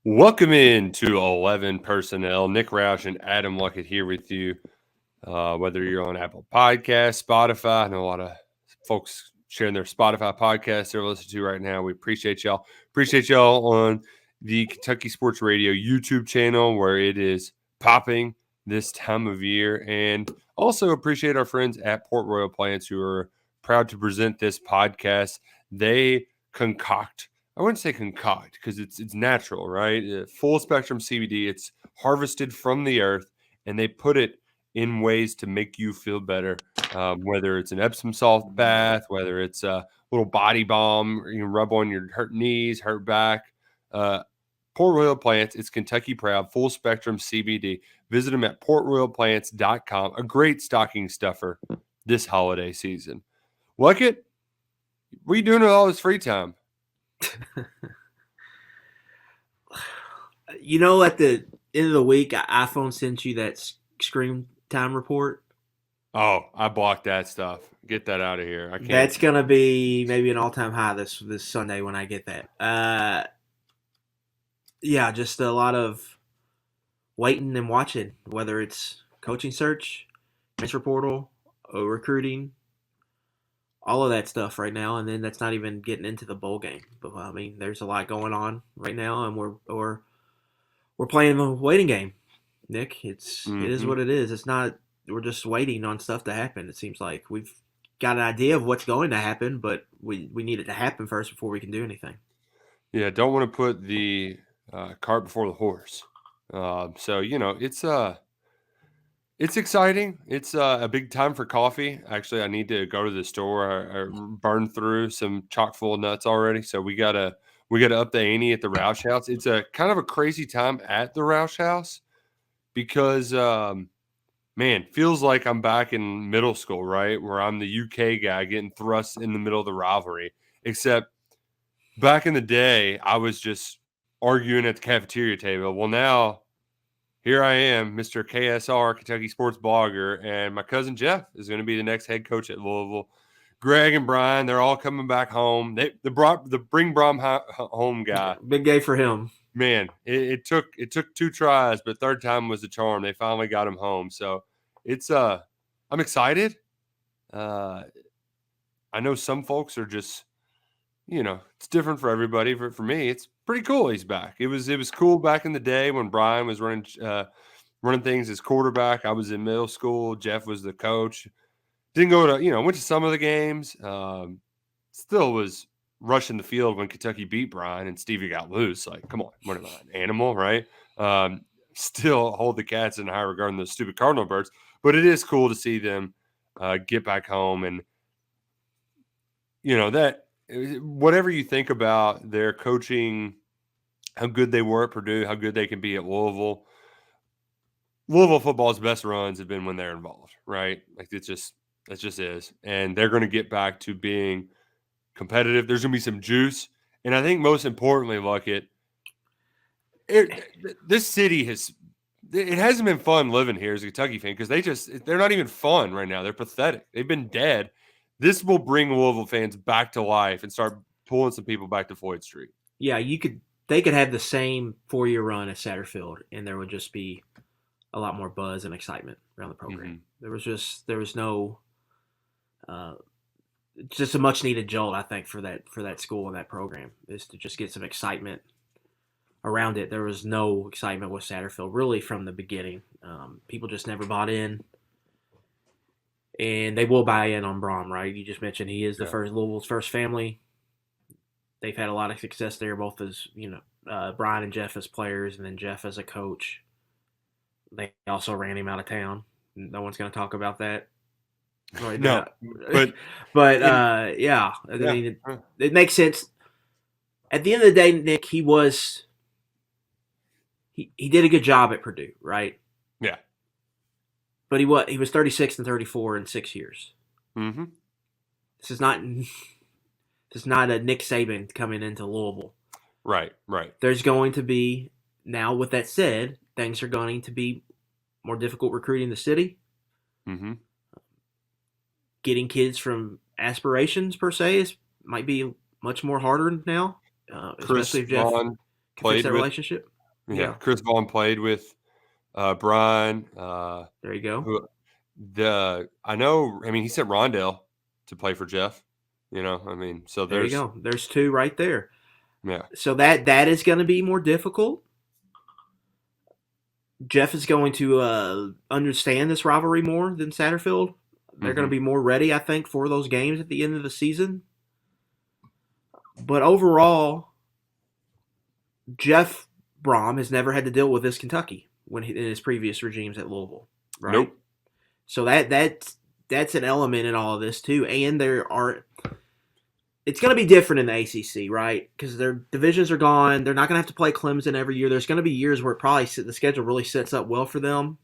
Welcome in to 11 Personnel. Nick Roush and Adam Luckett here with you. Whether you're on Apple Podcasts, Spotify, I know a lot of folks sharing their Spotify podcasts they're listening to right now. We appreciate y'all. Appreciate y'all on the Kentucky Sports Radio YouTube channel where it is popping this time of year. And also appreciate our friends at Port Royal Plants who are proud to present this podcast. They concoct I wouldn't say concoct because it's natural, right? Full spectrum CBD. It's harvested from the earth, and they put it in ways to make you feel better. Whether it's an Epsom salt bath, whether it's a little body balm you can rub on your hurt knees, hurt back. Port Royal Plants. It's Kentucky proud, full spectrum CBD. Visit them at portroyalplants.com. A great stocking stuffer this holiday season. Luckett, what are you doing with all this free time? At the end of the week, iPhone sent you that screen time report. Oh, I blocked that stuff. Get that out of here. I can't. That's gonna be maybe an all-time high this Sunday when I get that. Yeah, just a lot of waiting and watching, whether it's coaching search, transfer portal, recruiting, all of that stuff right now, and then that's not even getting into the bowl game. But I mean, there's a lot going on right now, and we're playing the waiting game. Nick, it is what it is. It's not. We're just waiting on stuff to happen. It seems like we've got an idea of what's going to happen, but we need it to happen first before we can do anything. Yeah, don't want to put the cart before the horse. So it's exciting. It's a big time for coffee. Actually, I need to go to the store. I burned through some chock full of nuts already, so we gotta up the ante at the Roush House. It's a kind of a crazy time at the Roush House because man, feels like I'm back in middle school, right? Where I'm the UK guy getting thrust in the middle of the rivalry. Except back in the day, I was just arguing at the cafeteria table. Well, now here I am, Mr. KSR, Kentucky Sports Blogger, and my cousin Jeff is going to be the next head coach at Louisville. Greg and Brian, they're all coming back home. The bring Brohm home guy. Big day for him. Man, it took 2 tries, but third time was the charm. They finally got him home. So it's I'm excited. I know some folks are just, it's different for everybody. For me, it's pretty cool he's back. It was cool back in the day when Brian was running things as quarterback. I was in middle school. Jeff was the coach. Didn't go to, went to some of the games. Still was rushing the field when Kentucky beat Brian and Stevie got loose. Like, come on, what am I, an animal, right? Still hold the Cats in high regard than those stupid Cardinal birds. But it is cool to see them get back home. And, that whatever you think about their coaching, how good they were at Purdue, how good they can be at Louisville football's best runs have been when they're involved, right? Like it just is. And they're going to get back to being competitive. There's going to be some juice. And I think most importantly, Luckett, this city it hasn't been fun living here as a Kentucky fan because they're not even fun right now. They're pathetic. They've been dead. This will bring Louisville fans back to life and start pulling some people back to Floyd Street. Yeah, they could have the same 4-year run as Satterfield, and there would just be a lot more buzz and excitement around the program. Mm-hmm. There was no just a much needed jolt, I think, for that school and that program is to just get some excitement around it. There was no excitement with Satterfield really from the beginning. People just never bought in, and they will buy in on Brohm, right? You just mentioned he is the first Louisville's first family. They've had a lot of success there, both as Brian and Jeff as players, and then Jeff as a coach. They also ran him out of town. No one's going to talk about that. Right no, but yeah. I mean, it makes sense. At the end of the day, Nick, he did a good job at Purdue, right? Yeah. But he was 36-34 in 6 years. Mm-hmm. This is not a Nick Saban coming into Louisville. Right. There's going to be, now with that said, things are going to be more difficult recruiting the city. Mm-hmm. Getting kids from aspirations, per se, might be much more harder now, especially if Jeff can fix that relationship. Yeah, Chris Vaughn played with Brian. There you go. Who I know. I mean, he sent Rondell to play for Jeff. So There you there's go. There's two right there. yeah. So that is going to be more difficult. Jeff is going to understand this rivalry more than Satterfield. They're going to be more ready, I think, for those games at the end of the season. But overall, Jeff Brohm has never had to deal with this Kentucky in his previous regimes at Louisville, right? Nope. So that's an element in all of this too. And it's going to be different in the ACC, right? Because their divisions are gone. They're not going to have to play Clemson every year. There's going to be years where the schedule really sets up well for them.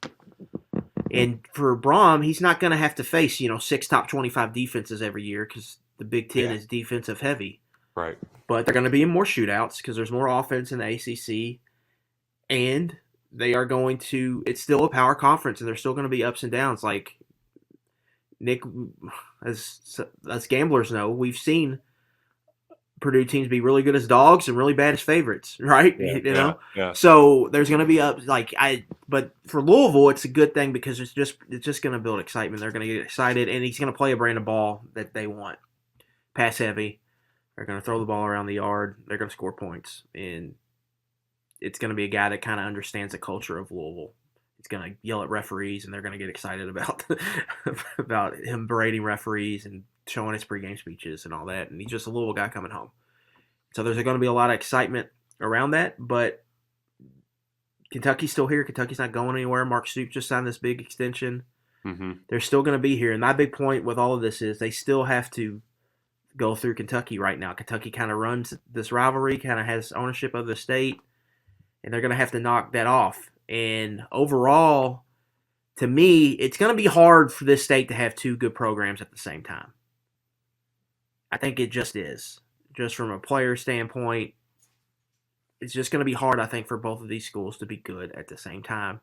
And for Brohm, he's not going to have to face 6 top 25 defenses every year because the Big Ten is defensive heavy. Right. But they're going to be in more shootouts because there's more offense in the ACC. And they are going to – it's still a power conference, and there's still going to be ups and downs. Like Nick, as gamblers know, we've seen Purdue teams be really good as dogs and really bad as favorites, right? Yeah. So there's going to be but for Louisville, it's a good thing because it's just going to build excitement. They're going to get excited, and he's going to play a brand of ball that they want. Pass heavy. They're going to throw the ball around the yard. They're going to score points, and it's going to be a guy that kind of understands the culture of Louisville. He's going to yell at referees, and they're going to get excited about him berating referees and showing his pregame speeches and all that. And he's just a Louisville guy coming home. So there's going to be a lot of excitement around that. But Kentucky's still here. Kentucky's not going anywhere. Mark Stoops just signed this big extension. Mm-hmm. They're still going to be here. And my big point with all of this is they still have to go through Kentucky right now. Kentucky kind of runs this rivalry, kind of has ownership of the state, and they're going to have to knock that off. And overall, to me, it's going to be hard for this state to have two good programs at the same time. I think it just is. Just from a player standpoint, it's just going to be hard, I think, for both of these schools to be good at the same time.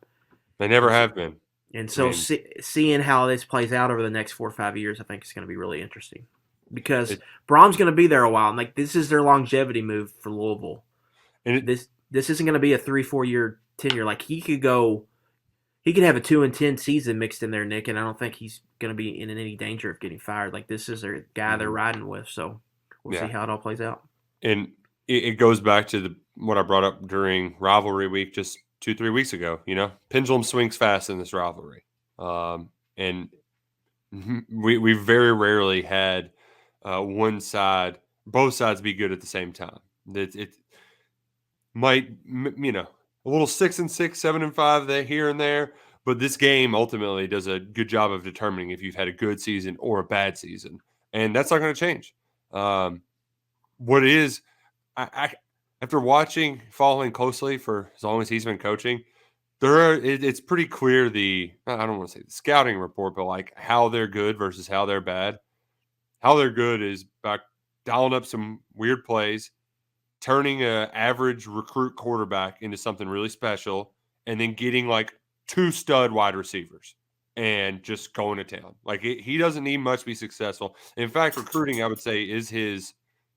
They never have been. And so seeing how this plays out over the next 4 or 5 years, I think it's going to be really interesting. Because Brohm's going to be there a while. And this is their longevity move for Louisville. And this isn't going to be a 3-4 year tenure. Like he could have a 2-10 season mixed in there, Nick, and I don't think he's going to be in any danger of getting fired. Like this is their guy they're riding with. So we'll see how it all plays out. And it goes back to what I brought up during rivalry week just 2-3 weeks ago. Pendulum swings fast in this rivalry, and we very rarely had both sides be good at the same time. It might a little 6-6, 7-5 there here and there, but this game ultimately does a good job of determining if you've had a good season or a bad season, and that's not going to change. What it is, I after following closely for as long as he's been coaching, it's pretty clear I don't want to say the scouting report, but like how they're good versus how they're bad. How they're good is by dialing up some weird plays, turning an average recruit quarterback into something really special, and then getting like 2 stud wide receivers and just going to town. Like he doesn't need much to be successful. In fact, recruiting, I would say, is his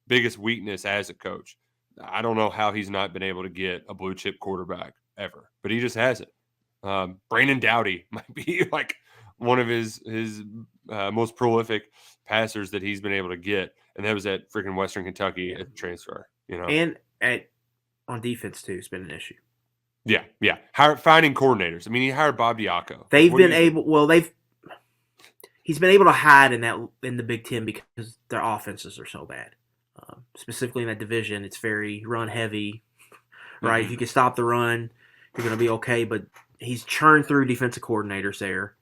biggest weakness as a coach. I don't know how he's not been able to get a blue chip quarterback ever, but he just hasn't. Brandon Doughty might be like one of his most prolific passers that he's been able to get, and that was at freaking Western Kentucky at transfer. And on defense too, it's been an issue. Yeah. Finding coordinators. I mean, he hired Bob Diaco. He's been able to hide in the Big Ten because their offenses are so bad. Specifically in that division, it's very run heavy, right? If you can stop the run, you're going to be okay. But he's churned through defensive coordinators there.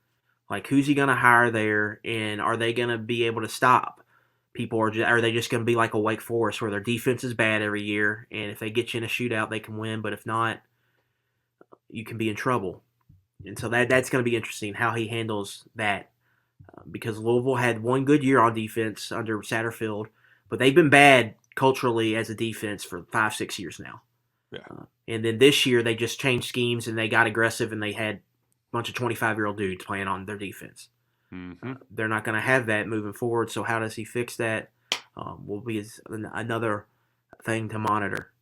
Like, who's he going to hire there, and are they going to be able to stop people, or are they just going to be like a Wake Forest where their defense is bad every year, and if they get you in a shootout, they can win, but if not, you can be in trouble. And so that's going to be interesting how he handles that, because Louisville had one good year on defense under Satterfield, but they've been bad culturally as a defense for 5-6 years now. Yeah. And then this year they just changed schemes and they got aggressive and they had a bunch of 25-year-old dudes playing on their defense. Mm-hmm. They're not going to have that moving forward. So how does he fix that? Will be another thing to monitor.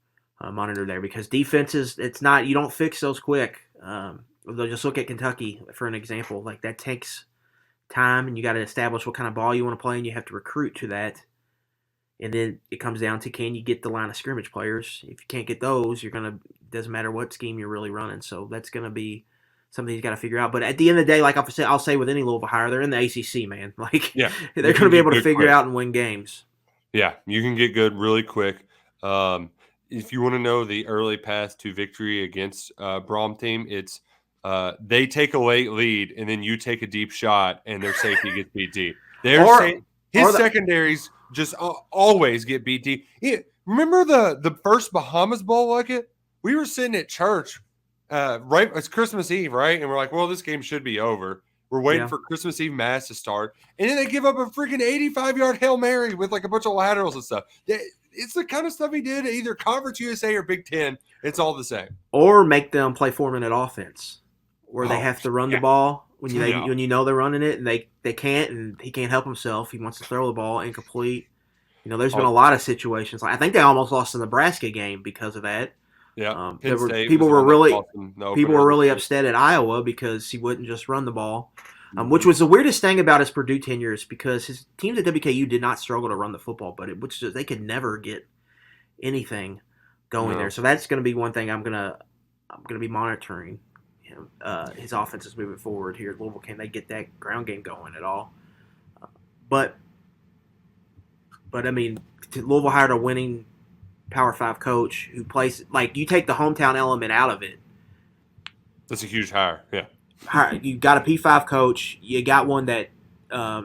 monitor there, because defenses, it's not, you don't fix those quick. They'll just look at Kentucky for an example. Like, that takes time, and you got to establish what kind of ball you want to play, and you have to recruit to that. And then it comes down to, can you get the line of scrimmage players? If you can't get those, doesn't matter what scheme you're really running. So that's going to be something you got to figure out. But at the end of the day, like I'll say with any Louisville hire, they're in the ACC, man. Like, yeah, they're going to be able to figure it out and win games. Yeah, you can get good really quick. If you want to know the early path to victory against Brohm team, it's they take a late lead, and then you take a deep shot, and their safety gets beat deep. His secondaries just always get beat deep. Remember the first Bahamas Bowl, Luckett? We were sitting at church, right? It's Christmas Eve, right? And we're like, well, this game should be over. We're waiting for Christmas Eve Mass to start. And then they give up a freaking 85-yard Hail Mary with like a bunch of laterals and stuff. It's the kind of stuff he did at either Conference USA or Big Ten. It's all the same. Or make them play 4-minute offense where they have to run the ball when you know they're running it, and they can't, and he can't help himself. He wants to throw the ball incomplete. There's been a lot of situations. I think they almost lost the Nebraska game because of that. Yeah, people were really upset at Iowa because he wouldn't just run the ball, which was the weirdest thing about his Purdue tenure, is because his teams at WKU did not struggle to run the football, but they could never get anything going there. So that's going to be one thing I'm gonna be monitoring him, his offenses moving forward here at Louisville. Can they get that ground game going at all? But I mean, Louisville hired a winning Power 5 coach who plays, like, you take the hometown element out of it. That's a huge hire, yeah. You got a P5 coach. You got one that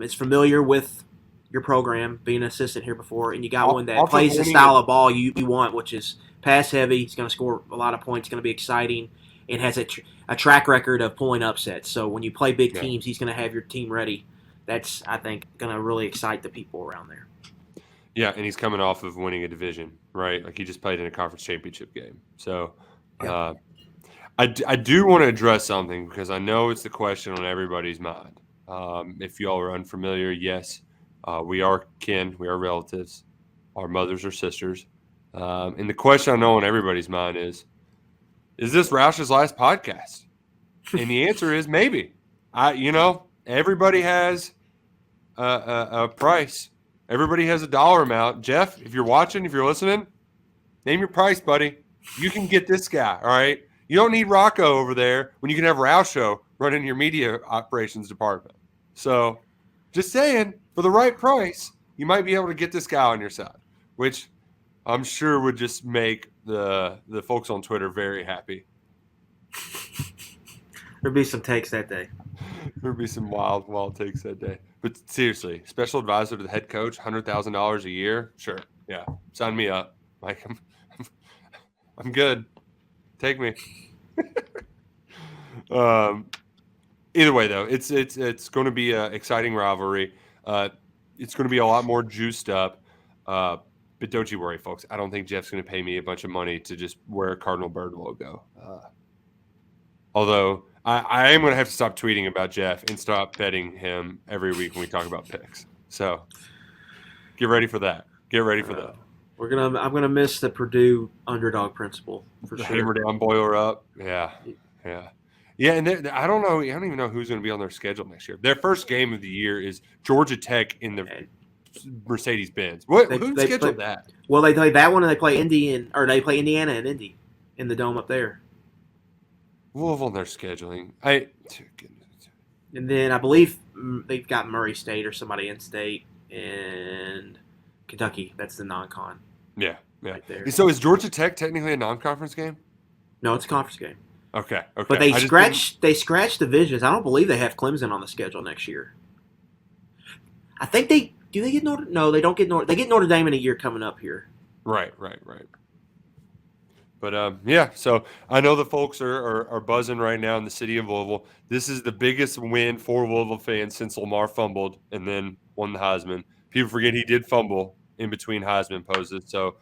is familiar with your program, being an assistant here before, and you got one that plays the style of ball you want, which is pass heavy. He's going to score a lot of points. It's going to be exciting. It has a track record of pulling upsets. So when you play big teams, he's going to have your team ready. That's, I think, going to really excite the people around there. Yeah, and he's coming off of winning a division, right? Like, he just played in a conference championship game. So I do want to address something, because I know it's the question on everybody's mind. If you all are unfamiliar, yes, we are kin. We are relatives. Our mothers are sisters. And the question I know on everybody's mind is this Roush's last podcast? And the answer is maybe. Everybody has a price. Everybody has a dollar amount. Jeff, if you're watching, if you're listening, name your price, buddy. You can get this guy, all right? You don't need Rocco over there when you can have Rousho running your media operations department. So just saying, for the right price, you might be able to get this guy on your side, which I'm sure would just make the folks on Twitter very happy. There'd be some takes that day. There'd be some wild takes that day. But seriously, special advisor to the head coach, $100,000 a year? Sure. Yeah. Sign me up. Like, I'm good. Take me. Either way, though, it's going to be an exciting rivalry. It's going to be a lot more juiced up. But don't you worry, folks. I don't think Jeff's going to pay me a bunch of money to just wear a Cardinal Bird logo. Although I am going to have to stop tweeting about Jeff and stop betting him every week when we talk about picks. So get ready for that. Get ready for that. I'm gonna miss the Purdue underdog principle for sure. Hammer down, boiler up. Yeah. And I don't know. I don't even know who's going to be on their schedule next year. Their first game of the year is Georgia Tech in the Mercedes-Benz. Who scheduled that? Well, they play that one, and they play Indiana and Indy in the dome up there. Louisville on their scheduling. And then I believe they've got Murray State or somebody in state, and Kentucky. That's the non-con. Yeah. Right there. So is Georgia Tech technically a non-conference game? No, it's a conference game. Okay. But they scratched divisions. I don't believe they have Clemson on the schedule next year. I think they get Notre. No, they don't get Notre. They get Notre Dame in a year coming up here. Right. But so I know the folks are buzzing right now in the city of Louisville. This is the biggest win for Louisville fans since Lamar fumbled and then won the Heisman. People forget he did fumble in between Heisman poses. So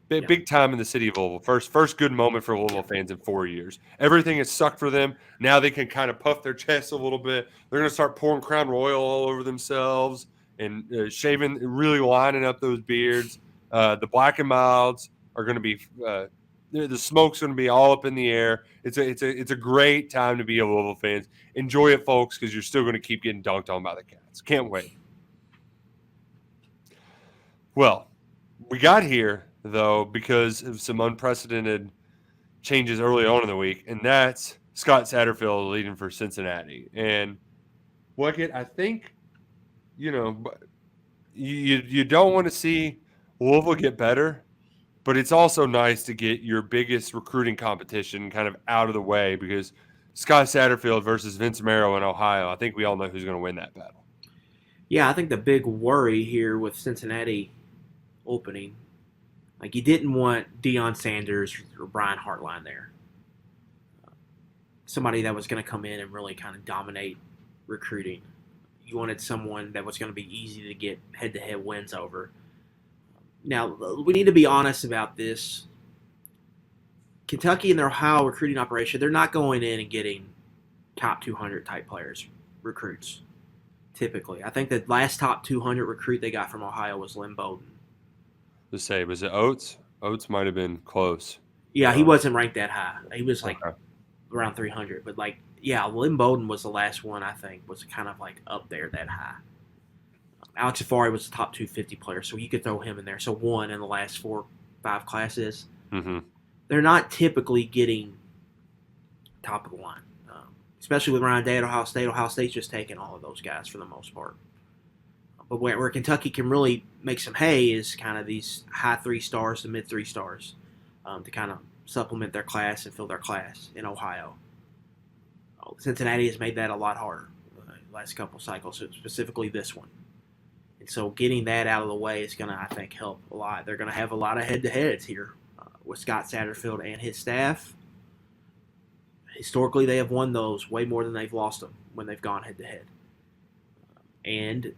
big time in the city of Louisville. First good moment for Louisville fans in 4 years. Everything has sucked for them. Now they can kind of puff their chests a little bit. They're going to start pouring Crown Royal all over themselves and shaving, really lining up those beards. The black and milds. are going to be the smoke's going to be all up in the air. It's a great time to be a Louisville fans. Enjoy it, folks, because you're still going to keep getting dunked on by the Cats. Can't wait. Well, we got here though because of some unprecedented changes early on in the week, and that's Scott Satterfield leading for Cincinnati. And Luckett, I think you don't want to see Louisville get better, but it's also nice to get your biggest recruiting competition kind of out of the way because Scott Satterfield versus Vince Marrow in Ohio, I think we all know who's going to win that battle. Yeah, I think the big worry here with Cincinnati opening, like you didn't want Deion Sanders or Brian Hartline there. Somebody that was going to come in and really kind of dominate recruiting. You wanted someone that was going to be easy to get head-to-head wins over. Now, we need to be honest about this. Kentucky and their Ohio recruiting operation, they're not going in and getting top 200 type players, recruits, typically. I think the last top 200 recruit they got from Ohio was Lynn Bowden. To say, was it Oates? Oates might have been close. Yeah, he wasn't ranked that high. He was like around 300. But Lynn Bowden was the last one, I think, was kind of like up there that high. Alex Safari was the top 250 player, so you could throw him in there. So one in the last 4-5 classes. Mm-hmm. They're not typically getting top of the line, especially with Ryan Day at Ohio State. Ohio State's just taking all of those guys for the most part. But where Kentucky can really make some hay is kind of these high 3 stars to mid 3 stars to kind of supplement their class and fill their class in Ohio. Cincinnati has made that a lot harder last couple cycles, specifically this one. And so getting that out of the way is going to, I think, help a lot. They're going to have a lot of head-to-heads here with Scott Satterfield and his staff. Historically, they have won those way more than they've lost them when they've gone head-to-head. And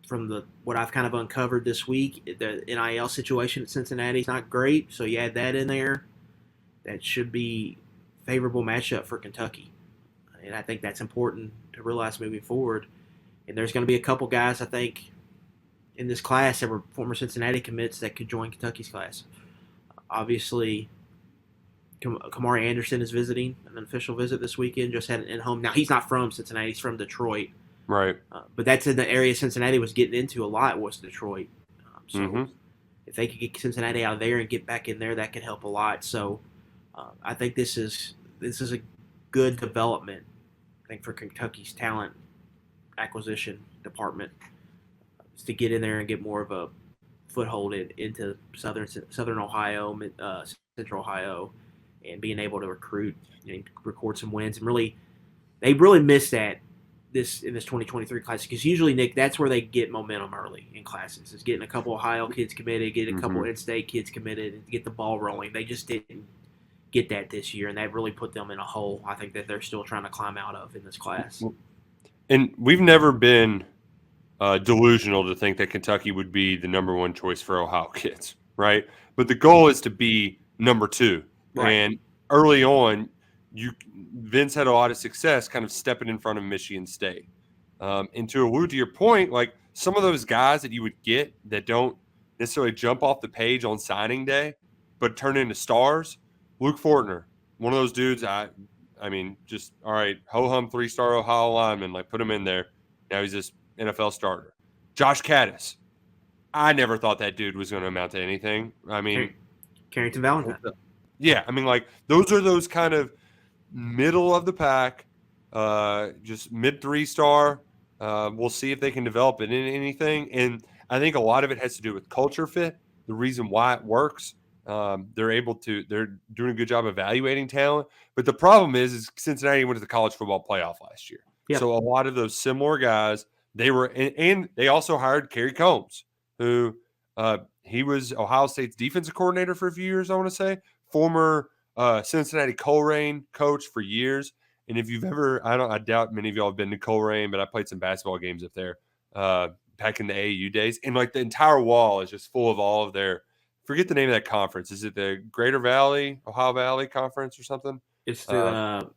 from what I've kind of uncovered this week, the NIL situation at Cincinnati is not great, so you add that in there. That should be a favorable matchup for Kentucky. And I think that's important to realize moving forward. And there's going to be a couple guys, I think, in this class that were former Cincinnati commits that could join Kentucky's class. Obviously, Kamari Anderson is visiting, an official visit this weekend, just had an in-home. Now, he's not from Cincinnati. He's from Detroit. Right. But that's in the area Cincinnati was getting into a lot was Detroit. So if they could get Cincinnati out of there and get back in there, that could help a lot. So I think this is a good development, I think, for Kentucky's talent acquisition department, is to get in there and get more of a foothold into southern Ohio, central Ohio, and being able to recruit and record some wins. And really, they really missed that in this 2023 class, because usually, Nick, that's where they get momentum early in classes, is getting a couple Ohio kids committed, getting a couple in-state kids committed, and get the ball rolling. They just didn't get that this year, and that really put them in a hole, I think, that they're still trying to climb out of in this class. And we've never been delusional to think that Kentucky would be the number one choice for Ohio kids, right? But the goal is to be number 2. Right. And early on, Vince had a lot of success kind of stepping in front of Michigan State. And to allude to your point, like some of those guys that you would get that don't necessarily jump off the page on signing day, but turn into stars, Luke Fortner, one of those dudes, I mean, just, all right, ho-hum 3-star Ohio lineman, like put him in there. Now he's this NFL starter. Josh Caddis, I never thought that dude was going to amount to anything. I mean, Carrington Valentine. Yeah, I mean, like those are those kind of middle of the pack, just mid 3-star. We'll see if they can develop it in anything. And I think a lot of it has to do with culture fit. The reason why it works, they're doing a good job evaluating talent. But the problem is Cincinnati went to the college football playoff last year. Yep. So a lot of those similar guys, and they also hired Kerry Combs, who he was Ohio State's defensive coordinator for a few years, I want to say, former Cincinnati Colerain coach for years. And if you've ever, I doubt many of y'all have been to Colerain, but I played some basketball games up there back in the AAU days. And like the entire wall is just full of all of their, forget the name of that conference. Is it the Greater Valley, Ohio Valley Conference or something? It's the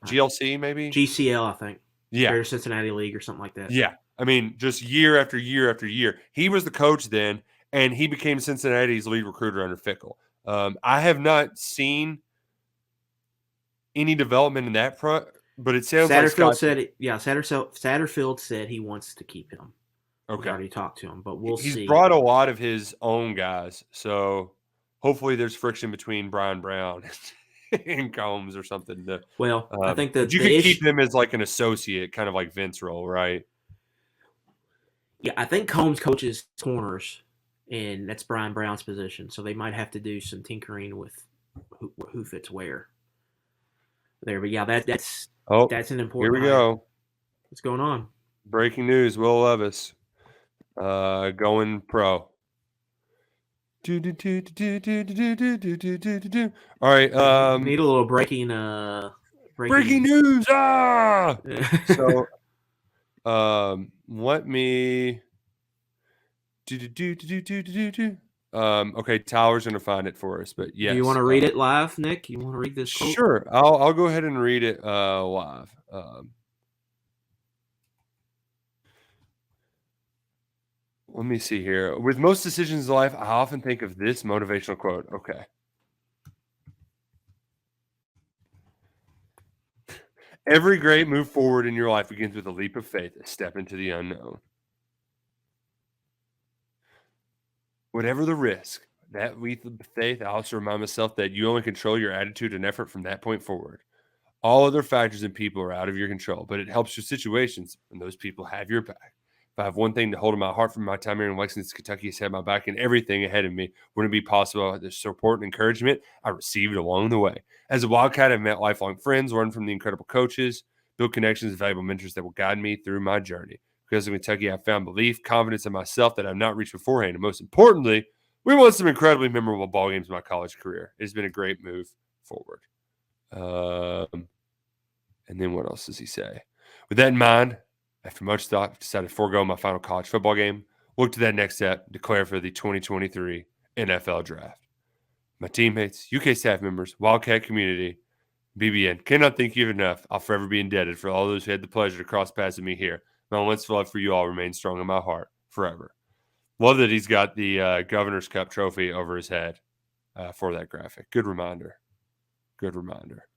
GLC maybe? GCL, I think. Yeah. Greater Cincinnati League or something like that. Yeah. I mean, just year after year after year. He was the coach then, and he became Cincinnati's lead recruiter under Fickell. I have not seen any development in that front, but it sounds like Satterfield Scott. Satterfield said he wants to keep him. He's Okay. already talked to him, but we'll He's see. brought a lot of his own guys, so hopefully there's friction between Brian Brown and Combs or something. Well, I think But you could keep him as like an associate, kind of like Vince role, right? Yeah, I think Combs coaches corners, and that's Brian Brown's position. So they might have to do some tinkering with who fits where there. But yeah, that's an important. Here we go. What's going on? Breaking news: Will Levis going pro. All right. We need a little breaking news. So let me okay, Tyler's gonna find it for us, but yes. Do you want to read it live, Nick? You want to read this quote? Sure. I'll go ahead and read it live. Let me see here. With most decisions in life, I often think of this motivational quote. Okay. Every great move forward in your life begins with a leap of faith, a step into the unknown. Whatever the risk, that leap of faith, I also remind myself that you only control your attitude and effort from that point forward. All other factors and people are out of your control, but it helps your situations when those people have your back. If I have one thing to hold in my heart from my time here in Lexington, Kentucky, has had my back and everything ahead of me. Wouldn't it be possible the support and encouragement I received along the way? As a Wildcat, I've met lifelong friends, learned from the incredible coaches, built connections and valuable mentors that will guide me through my journey. Because of Kentucky, I've found belief, confidence in myself that I've not reached beforehand. And most importantly, we won some incredibly memorable ball games in my college career. It's been a great move forward. And then what else does he say? With that in mind, after much thought, I've decided to forego my final college football game, look to that next step, declare for the 2023 NFL Draft. My teammates, UK staff members, Wildcat community, BBN, cannot thank you enough. I'll forever be indebted for all those who had the pleasure to cross paths with me here. My immense love for you all remains strong in my heart forever. Love that he's got the Governor's Cup trophy over his head for that graphic. Good reminder. Good reminder.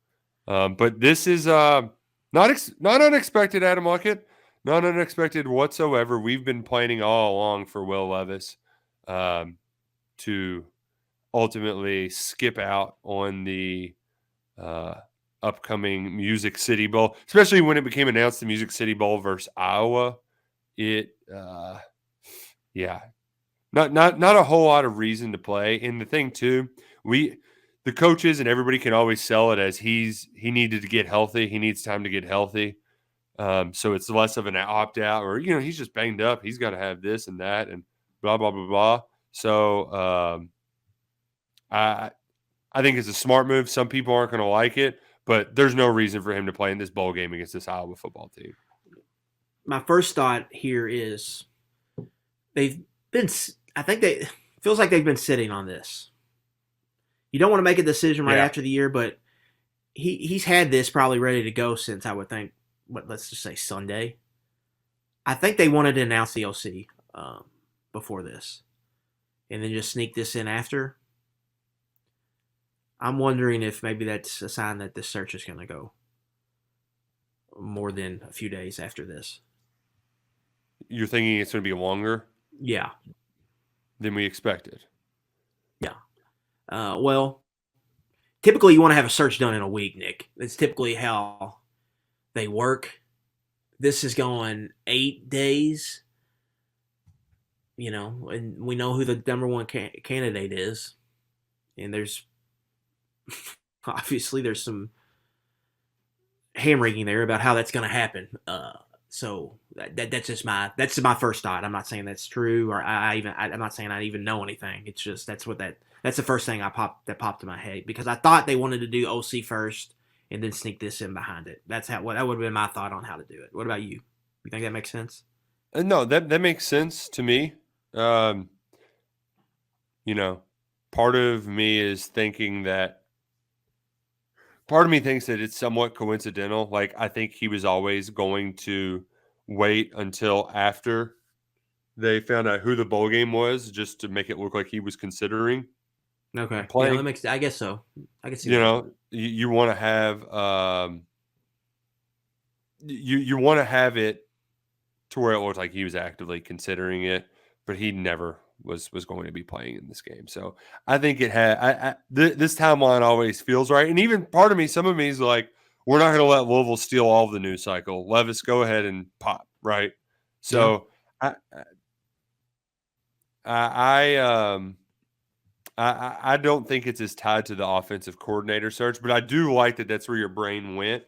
But this is not unexpected, Adam Luckett. Not unexpected whatsoever. We've been planning all along for Will Levis to ultimately skip out on the upcoming Music City Bowl, especially when it became announced the Music City Bowl versus Iowa. Not a whole lot of reason to play. And the thing too, the coaches and everybody can always sell it as he needed to get healthy. He needs time to get healthy. So it's less of an opt out or, he's just banged up. He's got to have this and that and blah, blah, blah, blah. So I think it's a smart move. Some people aren't going to like it, but there's no reason for him to play in this bowl game against this Iowa football team. My first thought here is feels like they've been sitting on this. You don't want to make a decision right after the year, but he's had this probably ready to go since, I would think, let's just say Sunday. I think they wanted to announce the OC before this and then just sneak this in after. I'm wondering if maybe that's a sign that this search is going to go more than a few days after this. You're thinking it's going to be longer? Yeah. Than we expected. Yeah. Well, typically you want to have a search done in a week, Nick. That's typically how they work. This is going 8 days, and we know who the number one candidate is. And there's obviously there's some hand-wringing there about how that's going to happen. So that's my first thought. I'm not saying that's true, or I'm not saying I even know anything. It's just that's the first thing that popped in my head because I thought they wanted to do OC first and then sneak this in behind it. That would have been my thought on how to do it. What about you? You think that makes sense? No, that makes sense to me. Part of me is thinking that. Part of me thinks that it's somewhat coincidental. Like, I think he was always going to wait until after they found out who the bowl game was just to make it look like he was considering. Okay. Yeah, playing. that makes. I guess so. I can see You that. know, you want to have you want to have it to where it looked like he was actively considering it, but he never was going to be playing in this game. So I think it had this timeline always feels right, and even part of me, some of me is like, we're not going to let Louisville steal all of the news cycle. Levis, go ahead and pop, right? Yeah. So I I don't think it's as tied to the offensive coordinator search, but I do like that that's where your brain went.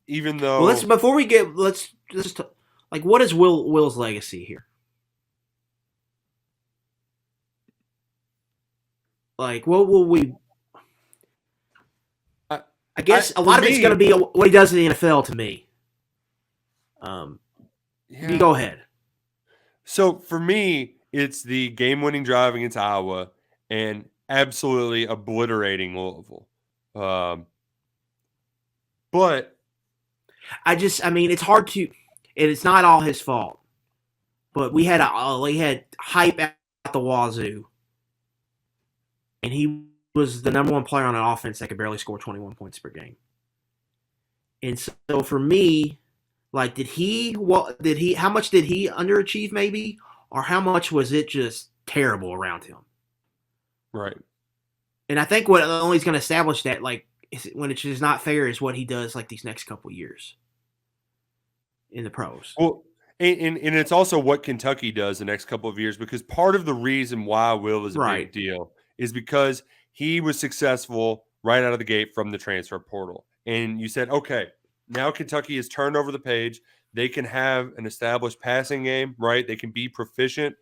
Even though, Well, before we get let's just like, what is Will's legacy here? Like, what will we? I guess a lot of it's going to be what he does in the NFL to me. Yeah. You go ahead. So for me, it's the game-winning drive against Iowa and absolutely obliterating Louisville. But I mean, it's hard to, and it's not all his fault. But we had hype out the wazoo, and he was the number one player on an offense that could barely score 21 points per game. And so for me, like, how much did he underachieve maybe, or how much was it just terrible around him? Right. And I think what only is going to establish that, like, when it's just not fair, is what he does like these next couple years in the pros. Well, and it's also what Kentucky does the next couple of years, because part of the reason why Will is a big deal is because he was successful right out of the gate from the transfer portal. And you said, okay, now Kentucky has turned over the page. They can have an established passing game, right? They can be proficient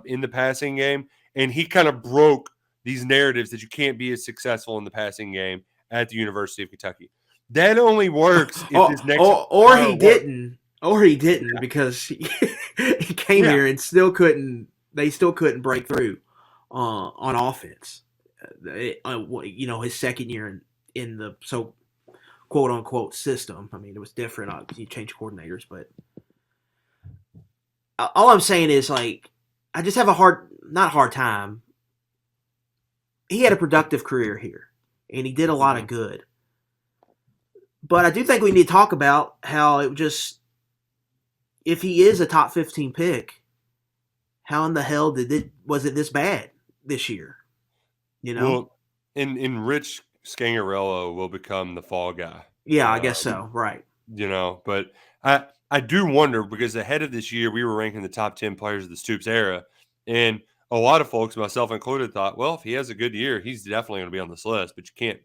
in the passing game. And he kind of broke these narratives that you can't be as successful in the passing game at the University of Kentucky. That only works if his next or he didn't. Or he didn't, because he came here and they still couldn't break through on offense. His second year in the quote unquote system. I mean, it was different. You changed coordinators, but all I'm saying is, like, I just have not hard time. He had a productive career here, and he did a lot of good. But I do think we need to talk about how it just, if he is a top 15 pick, how in the hell was it this bad this year? You know? Well, in Rich Scangarello will become the fall guy. Yeah, I guess so. Right. You know, but I do wonder, because ahead of this year, we were ranking the top 10 players of the Stoops era. And a lot of folks, myself included, thought, well, if he has a good year, he's definitely going to be on this list, but you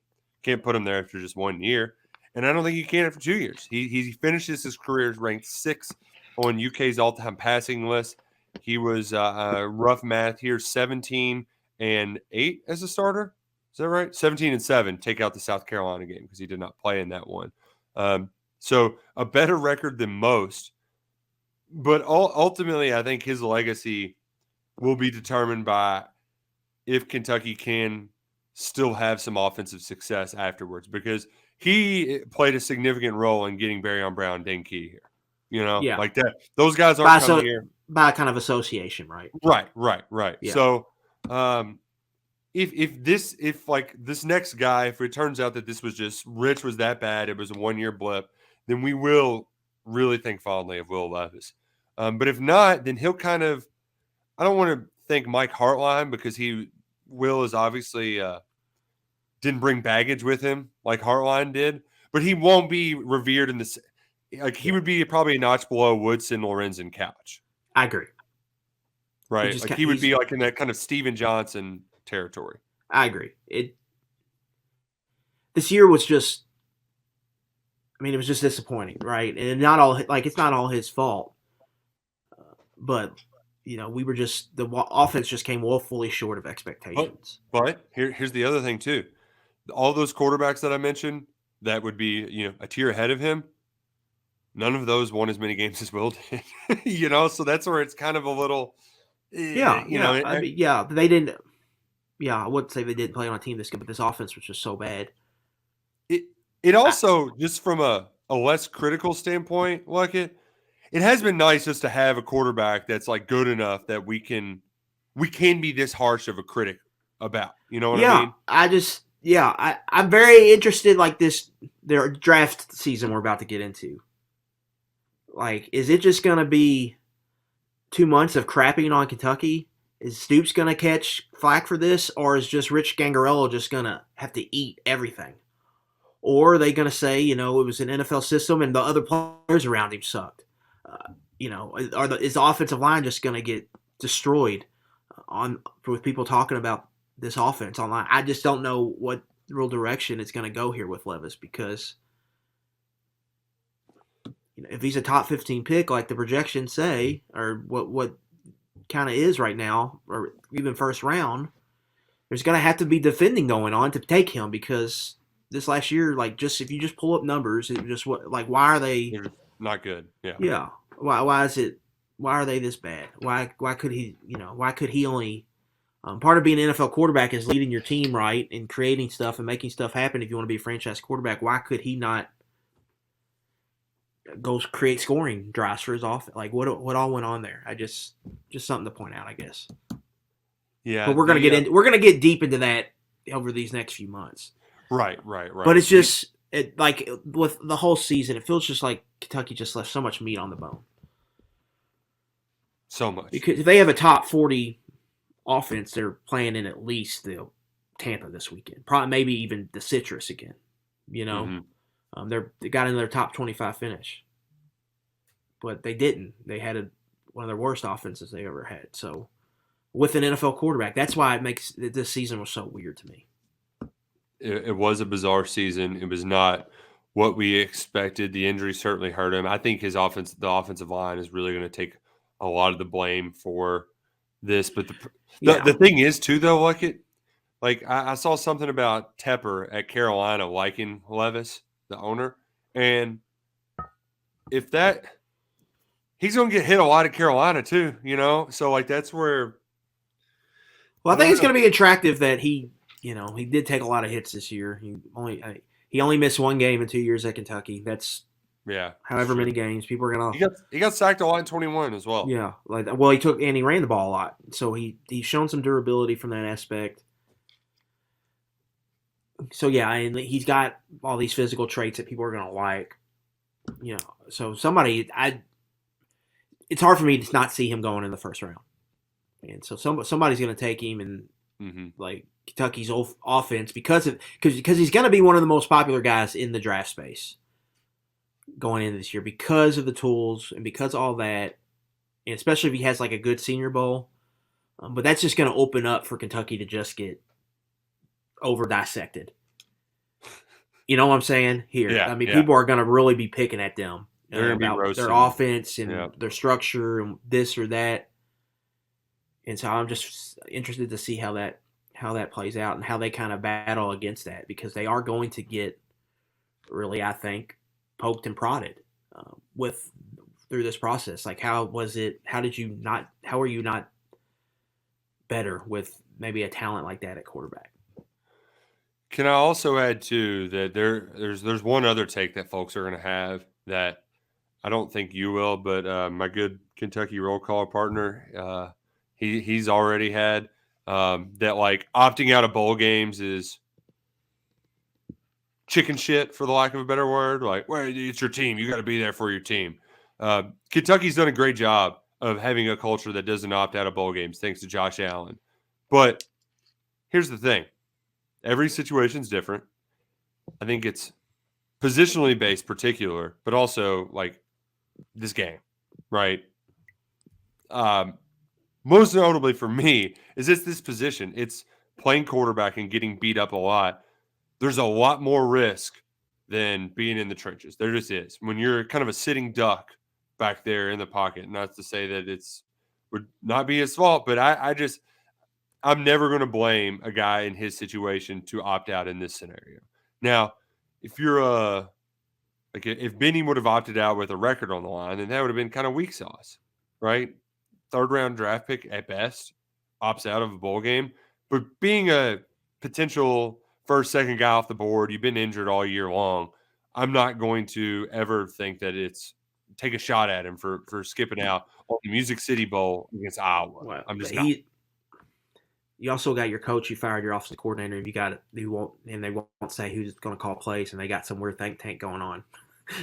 can't put him there after just 1 year. And I don't think you can after 2 years. He finishes his career ranked 6th on UK's all-time passing list. He was rough math here, 17-8 as a starter. Is that right? 17-7. Take out the South Carolina game because he did not play in that one. So a better record than most. But ultimately, I think his legacy will be determined by if Kentucky can still have some offensive success afterwards, because he played a significant role in getting Barry Brown Denke here. You know, like that. Those guys aren't coming here by kind of association, right? Right. Yeah. So, if this next guy, if it turns out that this was just Rich was that bad, it was a 1-year blip, then we will really think fondly of Will Levis. But if not, then he'll kind of, I don't want to think Mike Hartline, because Will is obviously didn't bring baggage with him like Hartline did, but he won't be revered in this. Like, he would be probably a notch below Woodson, Lorenzen, Couch. I agree. Right. He would be like in that kind of Steven Johnson territory. I agree. This year was just, I mean, it was just disappointing, right? And it's not all his fault. But, we were just, the offense just came woefully short of expectations. But here's the other thing too. All those quarterbacks that I mentioned that would be, a tier ahead of him, none of those won as many games as Will did. So that's where it's kind of a little, they didn't. Yeah, I wouldn't say they didn't play on a team this good, but this offense was just so bad. It also, just from a less critical standpoint, Luckett, it has been nice just to have a quarterback that's like good enough that we can be this harsh of a critic about. You know what I mean? I'm very interested. Like their draft season we're about to get into. Like, is it just gonna be 2 months of crapping on Kentucky? Is Stoops gonna catch flack for this, or is just Rich Gangarello just gonna have to eat everything? Or are they gonna say, it was an NFL system and the other players around him sucked? Is the offensive line just gonna get destroyed with people talking about this offense online? I just don't know what real direction it's gonna go here with Levis, because if he's a top 15 pick like the projections say, or what kind of is right now, or even first round, there's going to have to be defending going on to take him, because this last year, like, just if you just pull up numbers, it just why are they not good? Yeah. Yeah. Why are they this bad? Why could he only part of being an NFL quarterback is leading your team right and creating stuff and making stuff happen. If you want to be a franchise quarterback, why could he not go create scoring drives for his offense? Like, what all went on there? just something to point out, I guess. Yeah, but we're gonna get deep into that over these next few months. Right. But it's just like with the whole season, it feels just like Kentucky just left so much meat on the bone. So much, because if they have a top 40 offense, they're playing in at least the Tampa this weekend, probably maybe even the Citrus again. Mm-hmm. They got in their top 25 finish, but they didn't. They had one of their worst offenses they ever had. So with an NFL quarterback, that's why it makes this season was so weird to me. It was a bizarre season. It was not what we expected. The injury certainly hurt him. I think the offensive line is really going to take a lot of the blame for this. But the thing is, too, though, like I saw something about Tepper at Carolina liking Levis, the owner, and if he's going to get hit a lot at Carolina too, So like that's where. Well, I think it's going to be attractive that he did take a lot of hits this year. He only missed one game in 2 years at Kentucky. That's however many games. People are gonna. He got sacked a lot in 21 as well. Yeah, he ran the ball a lot, so he's shown some durability from that aspect. So yeah, and he's got all these physical traits that people are gonna like. So it's hard for me to not see him going in the first round, and so somebody's gonna take him, and like Kentucky's offense because he's gonna be one of the most popular guys in the draft space going into this year because of the tools and because of all that, and especially if he has like a good Senior Bowl. But that's just going to open up for Kentucky to just get over dissected. You know what I'm saying? Here, yeah, people are going to really be picking at them about their offense and their structure and this or that. And so I'm just interested to see how that plays out and how they kind of battle against that, because they are going to get really, I think, poked and prodded through this process. Like, how was it? How are you not better with maybe a talent like that at quarterback? Can I also add too that there's one other take that folks are going to have that I don't think you will, but my good Kentucky roll call partner, he's already had that, like, opting out of bowl games is chicken shit, for the lack of a better word. Like, well, it's your team. You got to be there for your team. Kentucky's done a great job of having a culture that doesn't opt out of bowl games, thanks to Josh Allen. But here's the thing. Every situation's different. I think it's positionally based particular, but also, like, this game, right? Most notably for me is it's this position. It's playing quarterback and getting beat up a lot. There's a lot more risk than being in the trenches. There just is. When you're kind of a sitting duck back there in the pocket, not to say that would not be his fault, but I'm never going to blame a guy in his situation to opt out in this scenario. Now, if you're if Benny would have opted out with a record on the line, then that would have been kind of weak sauce, right? 3rd round draft pick at best, opts out of a bowl game. But being a potential first, second guy off the board, you've been injured all year long, I'm not going to ever think that it's take a shot at him for skipping out on the Music City Bowl against Iowa. Well, I'm just not. you also got your coach. You fired your offensive coordinator. And they won't say who's going to call plays, and they got some weird think tank going on.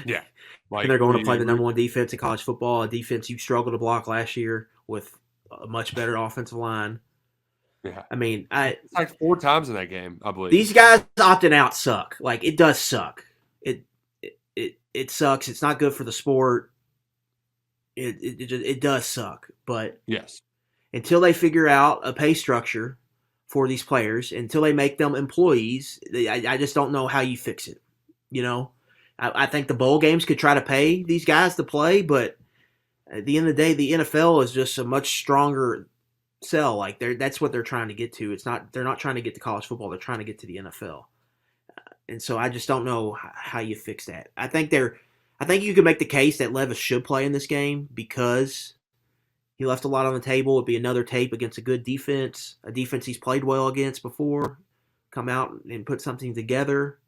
Yeah, and they're going to play the number one defense in college football, a defense you struggled to block last year with a much better offensive line. Yeah, I mean, it's like 4 times in that game, I believe. These guys opting out suck. Like, it does suck. It sucks. It's not good for the sport. It does suck. But yes, until they figure out a pay structure for these players, until they make them employees, I just don't know how you fix it. You know, I think the bowl games could try to pay these guys to play, but at the end of the day, the NFL is just a much stronger sell. Like, that's what they're trying to get to. They're not trying to get to college football. They're trying to get to the NFL. And so I just don't know how you fix that. I think you could make the case that Levis should play in this game because he left a lot on the table. It'd be another tape against a good defense, a defense he's played well against before, come out and put something together.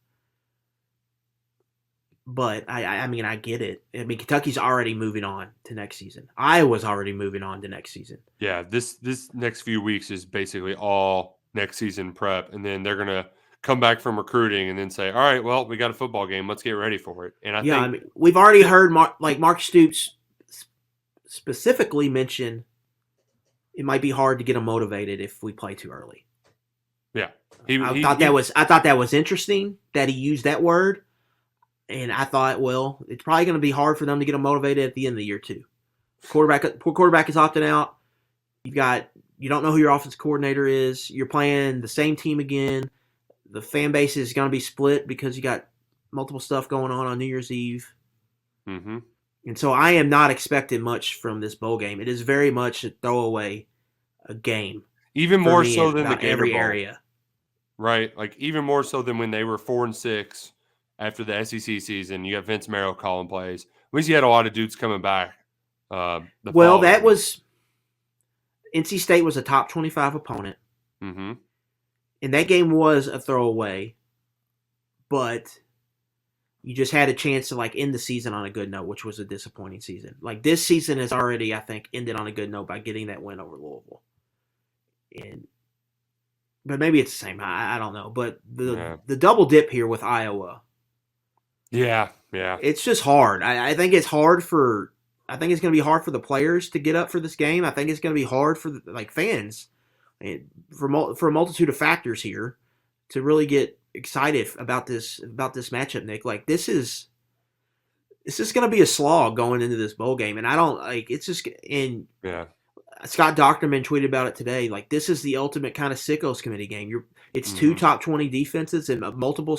But I mean, I get it. I mean, Kentucky's already moving on to next season. Iowa's already moving on to next season. Yeah, this next few weeks is basically all next season prep, and then they're gonna come back from recruiting and then say, "All right, well, we got a football game. Let's get ready for it." And I think we've already heard Mark Stoops specifically mention it might be hard to get him motivated if we play too early. Yeah, I thought that was interesting that he used that word. And I thought, well, it's probably going to be hard for them to get them motivated at the end of the year too. Poor quarterback is opting out. You don't know who your offensive coordinator is. You're playing the same team again. The fan base is going to be split because you got multiple stuff going on New Year's Eve. Mm-hmm. And so I am not expecting much from this bowl game. It is very much a throwaway a game. Even more so than the Gator every Bowl. area. Right? Like, even more so than when they were 4-6 after the SEC season. You got Vince Merrill calling plays. At least you had a lot of dudes coming back. That was NC State was a top 25 opponent. Mm-hmm. And that game was a throwaway, but you just had a chance to end the season on a good note, which was a disappointing season. Like, this season has already, I think, ended on a good note by getting that win over Louisville. But maybe it's the same. I don't know. But the double dip here with Iowa. Yeah. It's just hard. I think it's hard for. I think it's going to be hard for the players to get up for this game. I think it's going to be hard for fans, for a multitude of factors here, to really get excited about this matchup, Nick. Like, this is going to be a slog going into this bowl game, and I don't it's just in. Yeah. Scott Docterman tweeted about it today. Like, this is the ultimate kind of sickos committee game. It's two top 20 defenses in multiple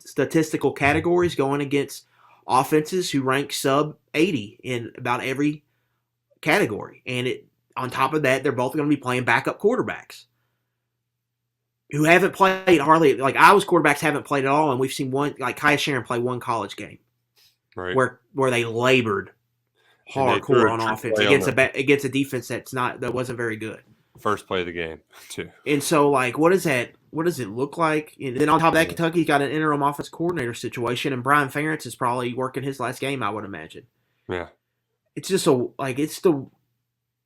statistical categories going against offenses who rank sub 80 in about every category. And on top of that, they're both going to be playing backup quarterbacks who haven't played hardly. Iowa's quarterbacks haven't played at all, and we've seen one, Kaya Sharon, play one college game, right, where they labored hardcore on offense against a defense that wasn't very good. First play of the game too. And so, what does it look like? And then on top of that, Kentucky's got an interim offense coordinator situation, and Brian Ferentz is probably working his last game, I would imagine. Yeah. It's just it's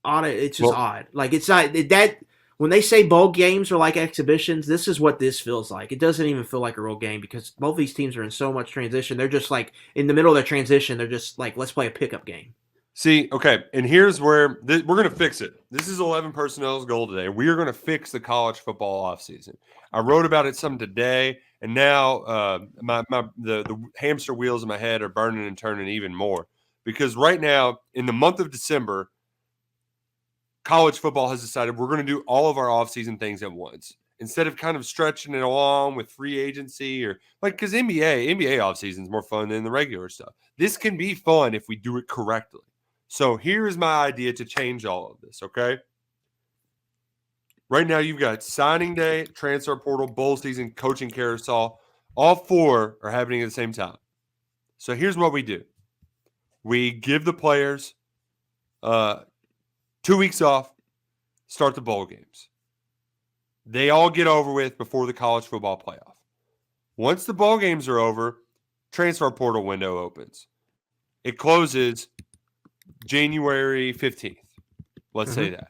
odd. It's just odd. It's not that when they say bowl games are like exhibitions, this is what this feels like. It doesn't even feel like a real game because both these teams are in so much transition. They're just in the middle of their transition. They're just let's play a pickup game. See, okay, and here's where we're going to fix it. This is 11 personnel's goal today. We are going to fix the college football offseason. I wrote about it some today, and now the hamster wheels in my head are burning and turning even more because right now, in the month of December, college football has decided we're going to do all of our offseason things at once instead of kind of stretching it along with free agency or because NBA offseason is more fun than the regular stuff. This can be fun if we do it correctly. So here's my idea to change all of this, okay? Right now you've got signing day, transfer portal, bowl season, coaching carousel. All 4 are happening at the same time. So here's what we do. We give the players 2 weeks off, start the bowl games. They all get over with before the college football playoff. Once the bowl games are over, transfer portal window opens. It closes January 15th. Let's say that.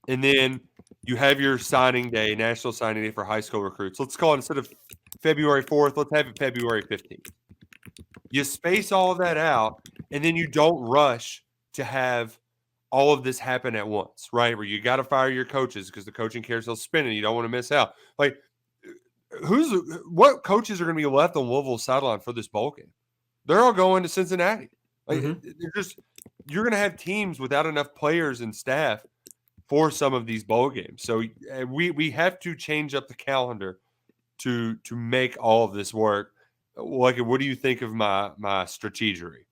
and then you have your signing day, national signing day for high school recruits. Let's call it, instead of February 4th, let's have it February 15th. You space all of that out, and then you don't rush to have all of this happen at once, right? Where you got to fire your coaches because the coaching carousel's spinning. You don't want to miss out. Like, what coaches are going to be left on Louisville's sideline for this bowl game? They're all going to Cincinnati. Like, you're going to have teams without enough players and staff for some of these bowl games. So we have to change up the calendar to make all of this work. Like, what do you think of my strategery?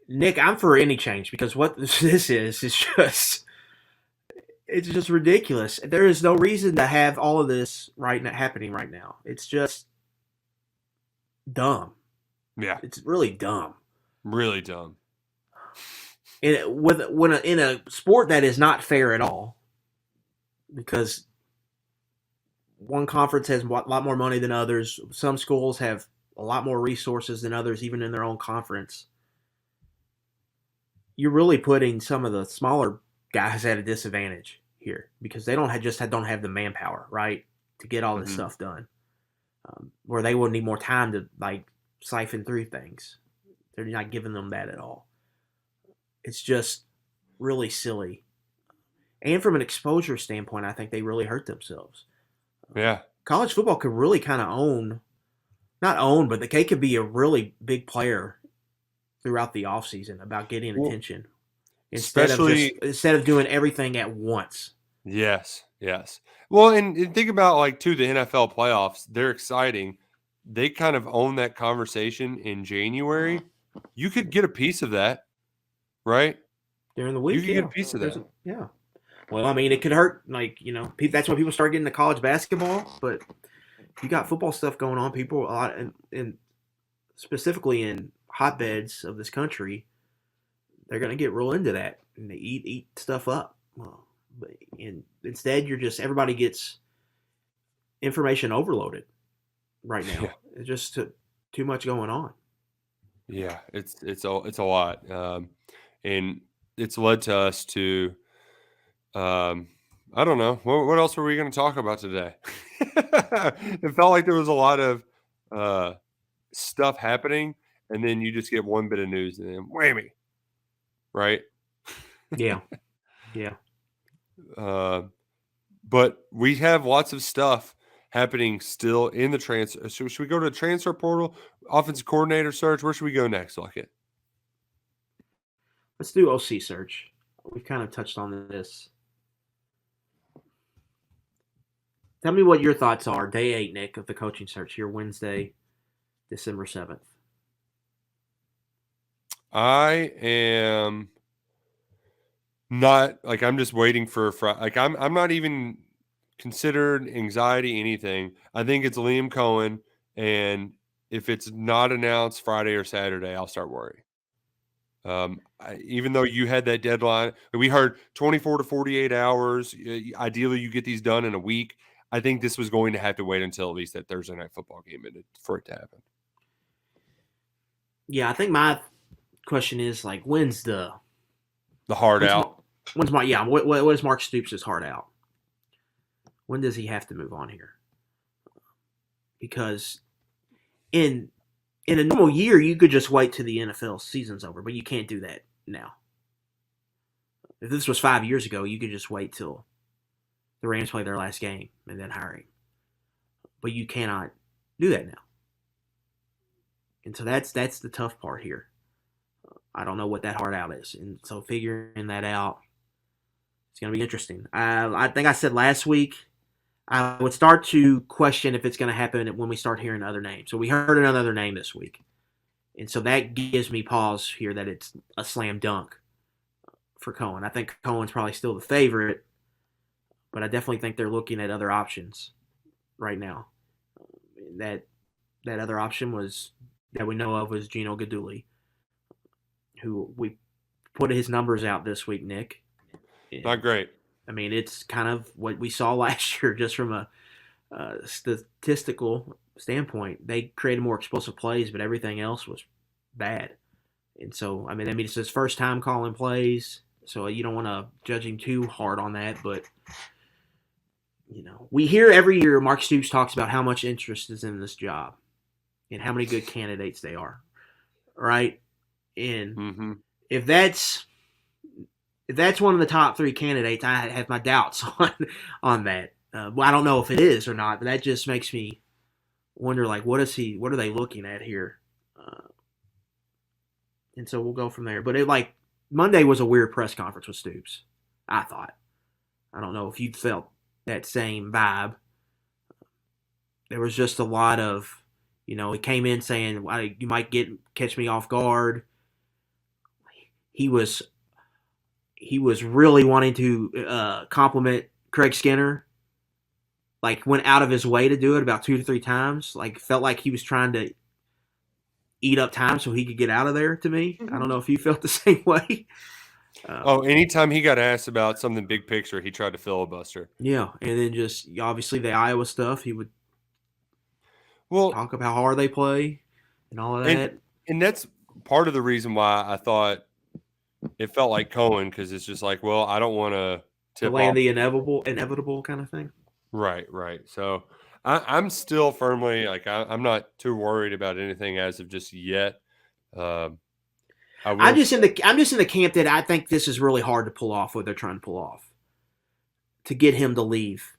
Nick, I'm for any change because what this is just it's just ridiculous. There is no reason to have all of this happening right now. It's just dumb. Yeah, it's really dumb. Really dumb. In a sport that is not fair at all, because one conference has a lot more money than others. Some schools have a lot more resources than others, even in their own conference. You're really putting some of the smaller guys at a disadvantage here because they don't have the manpower, right, to get all this stuff done. Where they would need more time to like siphon through things. They're not giving them that at all. It's just really silly. And from an exposure standpoint, I think they really hurt themselves. Yeah. College football could really kind of but they could be a really big player throughout the offseason about getting attention instead of doing everything at once. Yes. Well, and think about the NFL playoffs. They're exciting. They kind of own that conversation in January. You could get a piece of that, right? During the week, you could get a piece of that. Yeah. Well, I mean, it could hurt. That's when people start getting to college basketball. But you got football stuff going on. People a lot, and specifically in hotbeds of this country, they're going to get real into that and they eat stuff up. And instead, everybody gets information overloaded right now. Yeah. It's just too much going on. Yeah, it's a lot, and it's led to us to. I don't know. What else were we going to talk about today? It felt like there was a lot of stuff happening, and then you just get one bit of news, and then whammy, right? Yeah. But we have lots of stuff happening still in the transfer. So should we go to the transfer portal, offensive coordinator search? Where should we go next, Luckett? Let's do OC search. We've kind of touched on this. Tell me what your thoughts are, day 8, Nick, of the coaching search here, Wednesday, December 7th. I am not I'm just waiting for I'm not even considered anxiety anything. I think it's Liam Coen, and if it's not announced Friday or Saturday, I'll start worrying. Even though you had that deadline, we heard 24 to 48 hours. Ideally, you get these done in a week. I think this was going to have to wait until at least that Thursday night football game for it to happen. Yeah, I think my question is when's the hard out? What is Mark Stoops' hard out? When does he have to move on here? Because in a normal year, you could just wait till the NFL season's over, but you can't do that now. If this was 5 years ago, you could just wait till the Rams play their last game and then hire him. But you cannot do that now. And so that's the tough part here. I don't know what that hard out is. And so figuring that out, it's going to be interesting. I think I said last week, I would start to question if it's going to happen when we start hearing other names. So we heard another name this week. And so that gives me pause here that it's a slam dunk for Coen. I think Coen's probably still the favorite, but I definitely think they're looking at other options right now. That other option that we know of was Gino Guidugli, who we put his numbers out this week, Nick. Not great. I mean, it's kind of what we saw last year just from a statistical standpoint. They created more explosive plays, but everything else was bad. And so, I mean, it's his first time calling plays. So you don't want to judge him too hard on that, but we hear every year Mark Stoops talks about how much interest is in this job and how many good candidates they are, right? And Mm-hmm. if that's one of the top 3 candidates, I have my doubts on that. Well, I don't know if it is or not, but that just makes me wonder, like, what are they looking at here? And so we'll go from there. But Monday was a weird press conference with Stoops, I thought. I don't know if you felt that same vibe. There was just a lot of, he came in saying, you might catch me off guard. He was really wanting to compliment Craig Skinner. Like, went out of his way to do it about 2 to 3 times. Like, felt like he was trying to eat up time so he could get out of there, to me. I don't know if you felt the same way. Anytime he got asked about something big picture, he tried to filibuster. Yeah, and then just obviously the Iowa stuff, he would talk about how hard they play and all of that. And that's part of the reason why I thought it felt like Coen, because it's just like, well, I don't want to delay the inevitable kind of thing. Right. So I'm still firmly I'm not too worried about anything as of just yet. I'm just in the camp that I think this is really hard to pull off what they're trying to pull off. To get him to leave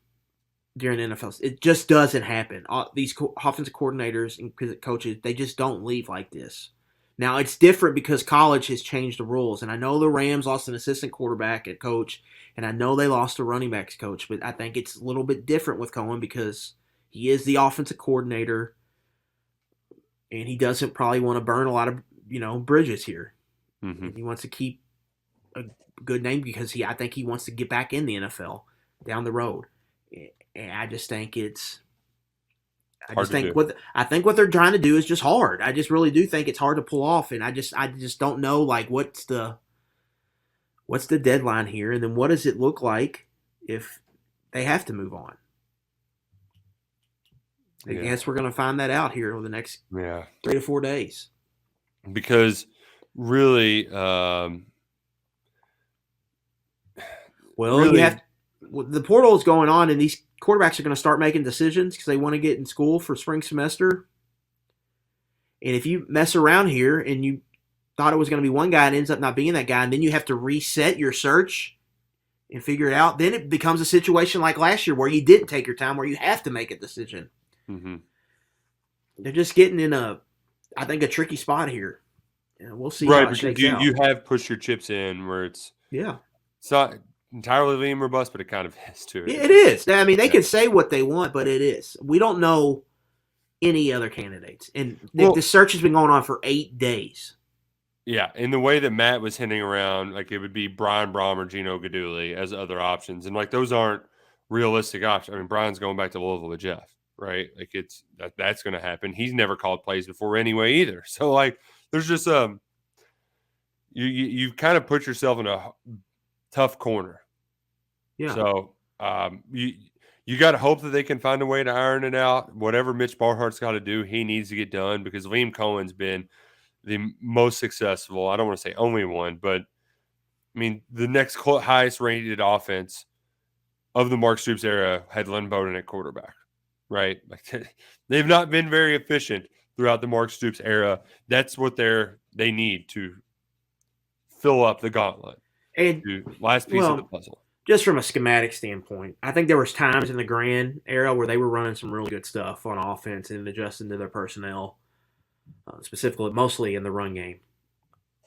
during the NFL, it just doesn't happen. These offensive coordinators and coaches, they just don't leave like this. Now, it's different because college has changed the rules, and I know the Rams lost an assistant quarterback and coach, and I know they lost a running backs coach, but I think it's a little bit different with Coen because he is the offensive coordinator, and he doesn't probably want to burn a lot of bridges here. Mm-hmm. He wants to keep a good name because I think he wants to get back in the NFL down the road, and I just think it's. I think what they're trying to do is just hard. I just really do think it's hard to pull off, and I just don't know, like, what's the deadline here, and then what does it look like if they have to move on? I guess we're going to find that out here over the next 3 to 4 days. Because really, the portal is going on, and these quarterbacks are going to start making decisions because they want to get in school for spring semester. And if you mess around here and you thought it was going to be one guy and ends up not being that guy, and then you have to reset your search and figure it out, then it becomes a situation like last year where you didn't take your time, where you have to make a decision. Mm-hmm. They're just getting in a tricky spot here. And we'll see how it shakes out. You have pushed your chips in where it's not entirely lean robust, but it kind of is too. It is. I mean, they can say what they want, but it is. We don't know any other candidates. And the search has been going on for 8 days. Yeah, in the way that Matt was hinting around, like, it would be Brian Brohm or Gino Guidugli as other options. And, like, those aren't realistic options. I mean, Brian's going back to Louisville with Jeff, right? Like, that's going to happen. He's never called plays before anyway either. So, like, there's just you kind of put yourself in a tough corner. Yeah. So you got to hope that they can find a way to iron it out. Whatever Mitch Barnhart's got to do, he needs to get done, because Liam Cohen's been the most successful. I don't want to say only one, but I mean, the next highest rated offense of the Mark Stoops era had Lynn Bowden at quarterback, right? Like, they've not been very efficient throughout the Mark Stoops era. That's what they need to fill up the gauntlet. And last piece of the puzzle. Just from a schematic standpoint, I think there was times in the Grand era where they were running some really good stuff on offense and adjusting to their personnel, mostly in the run game.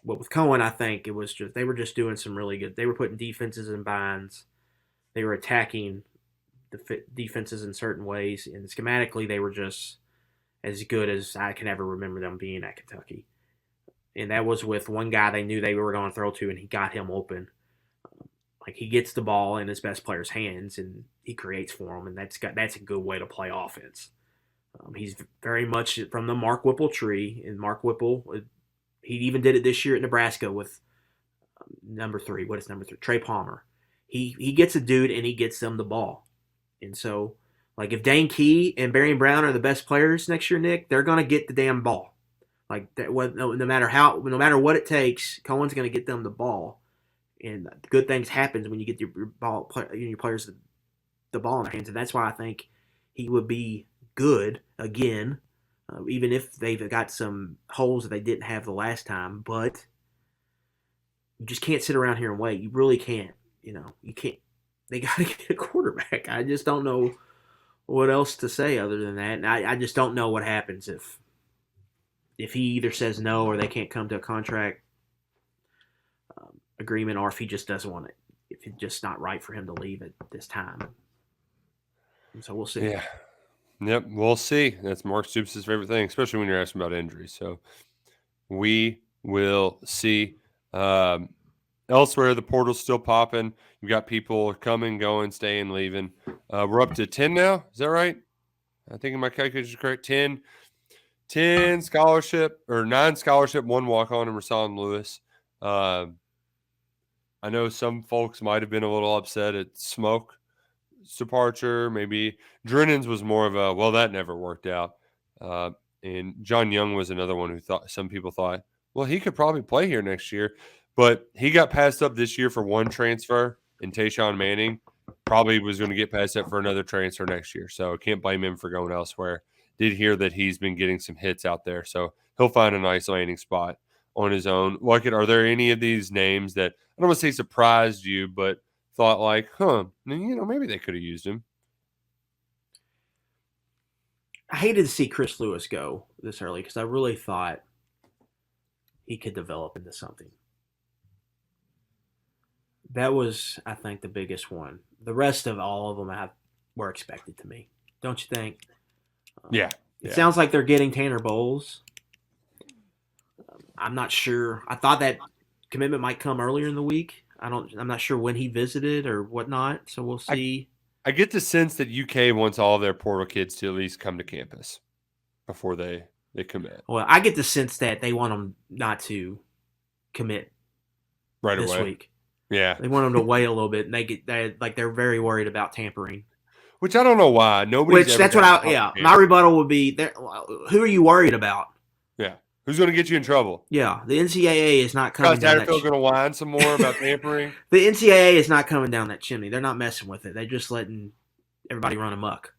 But with Coen, I think it was just they were just doing some really good. They were putting defenses in binds. They were attacking the defenses in certain ways, and schematically they were just as good as I can ever remember them being at Kentucky. And that was with one guy they knew they were going to throw to, and he got him open. Like, he gets the ball in his best player's hands, and he creates for him, and that's a good way to play offense. He's very much from the Mark Whipple tree, and Mark Whipple, he even did it this year at Nebraska with number 3. What is number 3? Trey Palmer. He gets a dude, and he gets them the ball. And so, like, if Dane Key and Barry Brown are the best players next year, Nick, they're going to get the damn ball. Like, that, no matter what it takes, Cohen's going to get them the ball. And good things happen when you get your players the ball in their hands, and that's why I think he would be good again, even if they've got some holes that they didn't have the last time. But you just can't sit around here and wait. You really can't. You can't. They got to get a quarterback. I just don't know what else to say other than that. And I just don't know what happens if he either says no or they can't come to a contract agreement, or if he just doesn't want it, if it's just not right for him to leave at this time. And so we'll see. Yeah. Yep, we'll see. That's Mark Stoops' favorite thing, especially when you're asking about injuries. So we will see. Elsewhere, the portal's still popping. You've got people coming, going, staying, leaving. We're up to 10 now. Is that right? I think my calculation is correct. 10 scholarship, or 9 scholarship, 1 walk-on, and Rasan Lewis. I know some folks might have been a little upset at Smoke's departure. Maybe Drennan's was more of a, well, that never worked out. And John Young was another one who some people thought, well, he could probably play here next year. But he got passed up this year for 1 transfer, and Tayshawn Manning probably was going to get passed up for another transfer next year. So I can't blame him for going elsewhere. Did hear that he's been getting some hits out there. So he'll find a nice landing spot on his own. Luckett, are there any of these names that, I don't want to say surprised you, but thought like, maybe they could have used him? I hated to see Chris Lewis go this early because I really thought he could develop into something. That was, I think, the biggest one. The rest of all of them were expected to me. Don't you think? Yeah. It sounds like they're getting Tanner Bowles. I'm not sure. I thought that commitment might come earlier in the week. I'm not sure when he visited or whatnot. So we'll see. I get the sense that UK wants all of their portal kids to at least come to campus before they commit. Well, I get the sense that they want them not to commit right this away. Week. Yeah, they want them to wait a little bit, and they're very worried about tampering. Which I don't know why. My rebuttal would be, who are you worried about? Yeah, who's going to get you in trouble? Yeah, the NCAA is not coming down that chimney. Going to whine some more about tampering? The NCAA is not coming down that chimney. They're not messing with it. They're just letting everybody run amok.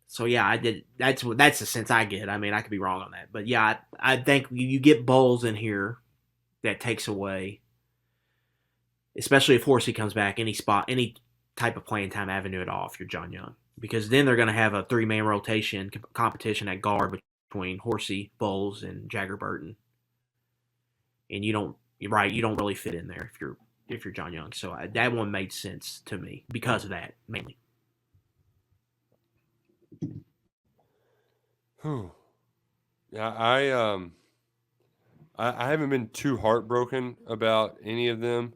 So yeah, that's the sense I get. I mean, I could be wrong on that, but yeah, I think you get Bowles in here, that takes away, especially if Horsey comes back, any type of playing time avenue at all if you're John Young, because then they're going to have a 3-man rotation competition at guard between Horsey, Bowles, and Jagger Burton, and you don't really fit in there if you're John Young. So that one made sense to me because of that mainly. Yeah, I haven't been too heartbroken about any of them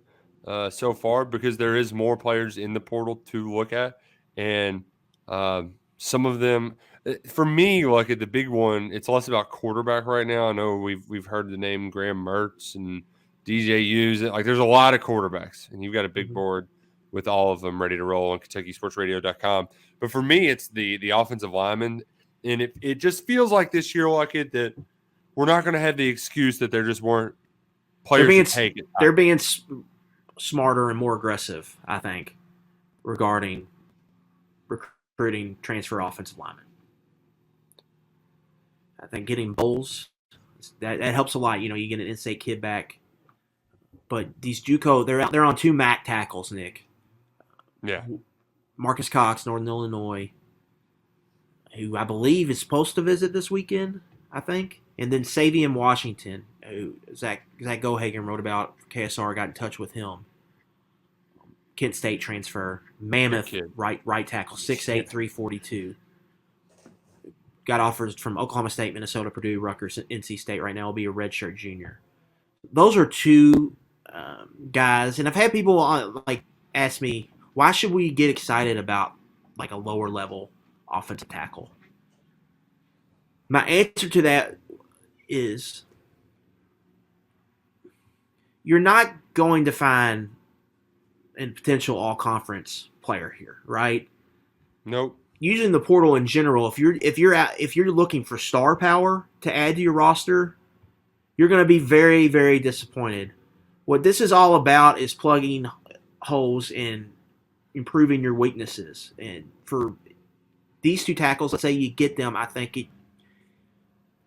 so far, because there is more players in the portal to look at, and some of them, for me, like at the big one, it's less about quarterback right now. I know we've heard the name Graham Mertz and DJ Hughes. Like there's a lot of quarterbacks, and you've got a big board with all of them ready to roll on KentuckySportsRadio.com. But for me, it's the offensive linemen. And it just feels like this year, that we're not going to have the excuse that there just weren't players to take it. They're being smarter and more aggressive, I think, regarding recruiting transfer offensive linemen. I think getting Bowles, that helps a lot. You get an in-state kid back. But these JUCO, they're on 2 MAC tackles, Nick. Yeah. Marcus Cox, Northern Illinois, who I believe is supposed to visit this weekend, I think. And then Savion Washington, who Zach Gohagen wrote about. KSR got in touch with him. Kent State transfer. Mammoth right tackle, 6'8", 342. Got offers from Oklahoma State, Minnesota, Purdue, Rutgers, NC State. Right now will be a redshirt junior. Those are 2 guys. And I've had people ask me, why should we get excited about a lower level offensive tackle? My answer to that is you're not going to find a potential all-conference player here, right? Nope. Using the portal in general, if you're looking for star power to add to your roster, you're going to be very, very disappointed What this is all about is plugging holes and improving your weaknesses. And for these two tackles, let's say you get them, I think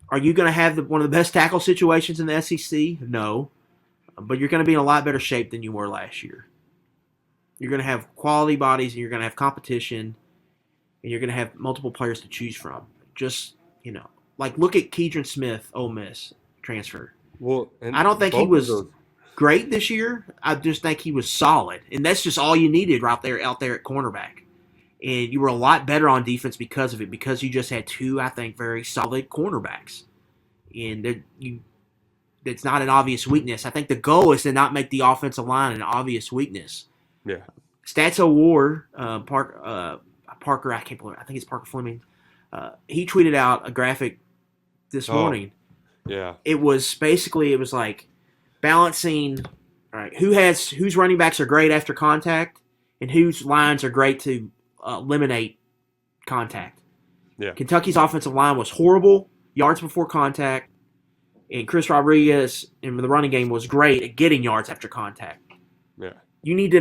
are you going to have one of the best tackle situations in the SEC? No. But you're going to be in a lot better shape than you were last year. You're going to have quality bodies, and you're going to have competition, and you're going to have multiple players to choose from. Just, like look at Keidron Smith, Ole Miss transfer. Well, I don't think he was great this year. I just think he was solid, and that's just all you needed out there at cornerback. And you were a lot better on defense because of it, because you just had two, I think, very solid cornerbacks. And it's not an obvious weakness. I think the goal is to not make the offensive line an obvious weakness. Yeah. Stats Award, Parker, I can't believe it. I think it's Parker Fleming. He tweeted out a graphic this morning. Yeah. It was like balancing, all right, whose running backs are great after contact and whose lines are great to eliminate contact. Yeah. Kentucky's offensive line was horrible, yards before contact, and Chris Rodriguez in the running game was great at getting yards after contact. Yeah. You need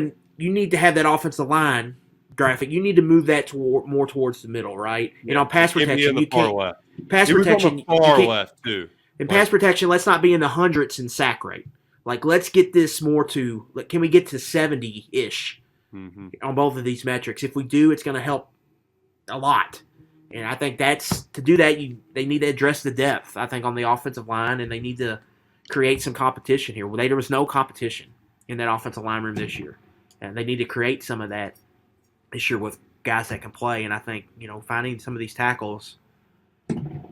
to have that offensive line graphic. You need to move that more towards the middle, right? Yeah. And on pass protection, you can't. Left. Pass protection, far left too. In pass protection, let's not be in the hundreds in sack rate. Like, let's get this more to. Can we get to 70-ish on both of these metrics? If we do, it's going to help a lot. And I think to do that, they need to address the depth, I think, on the offensive line, and they need to create some competition here. There was no competition in that offensive line room this year. And they need to create some of that this year with guys that can play. And I think, finding some of these tackles,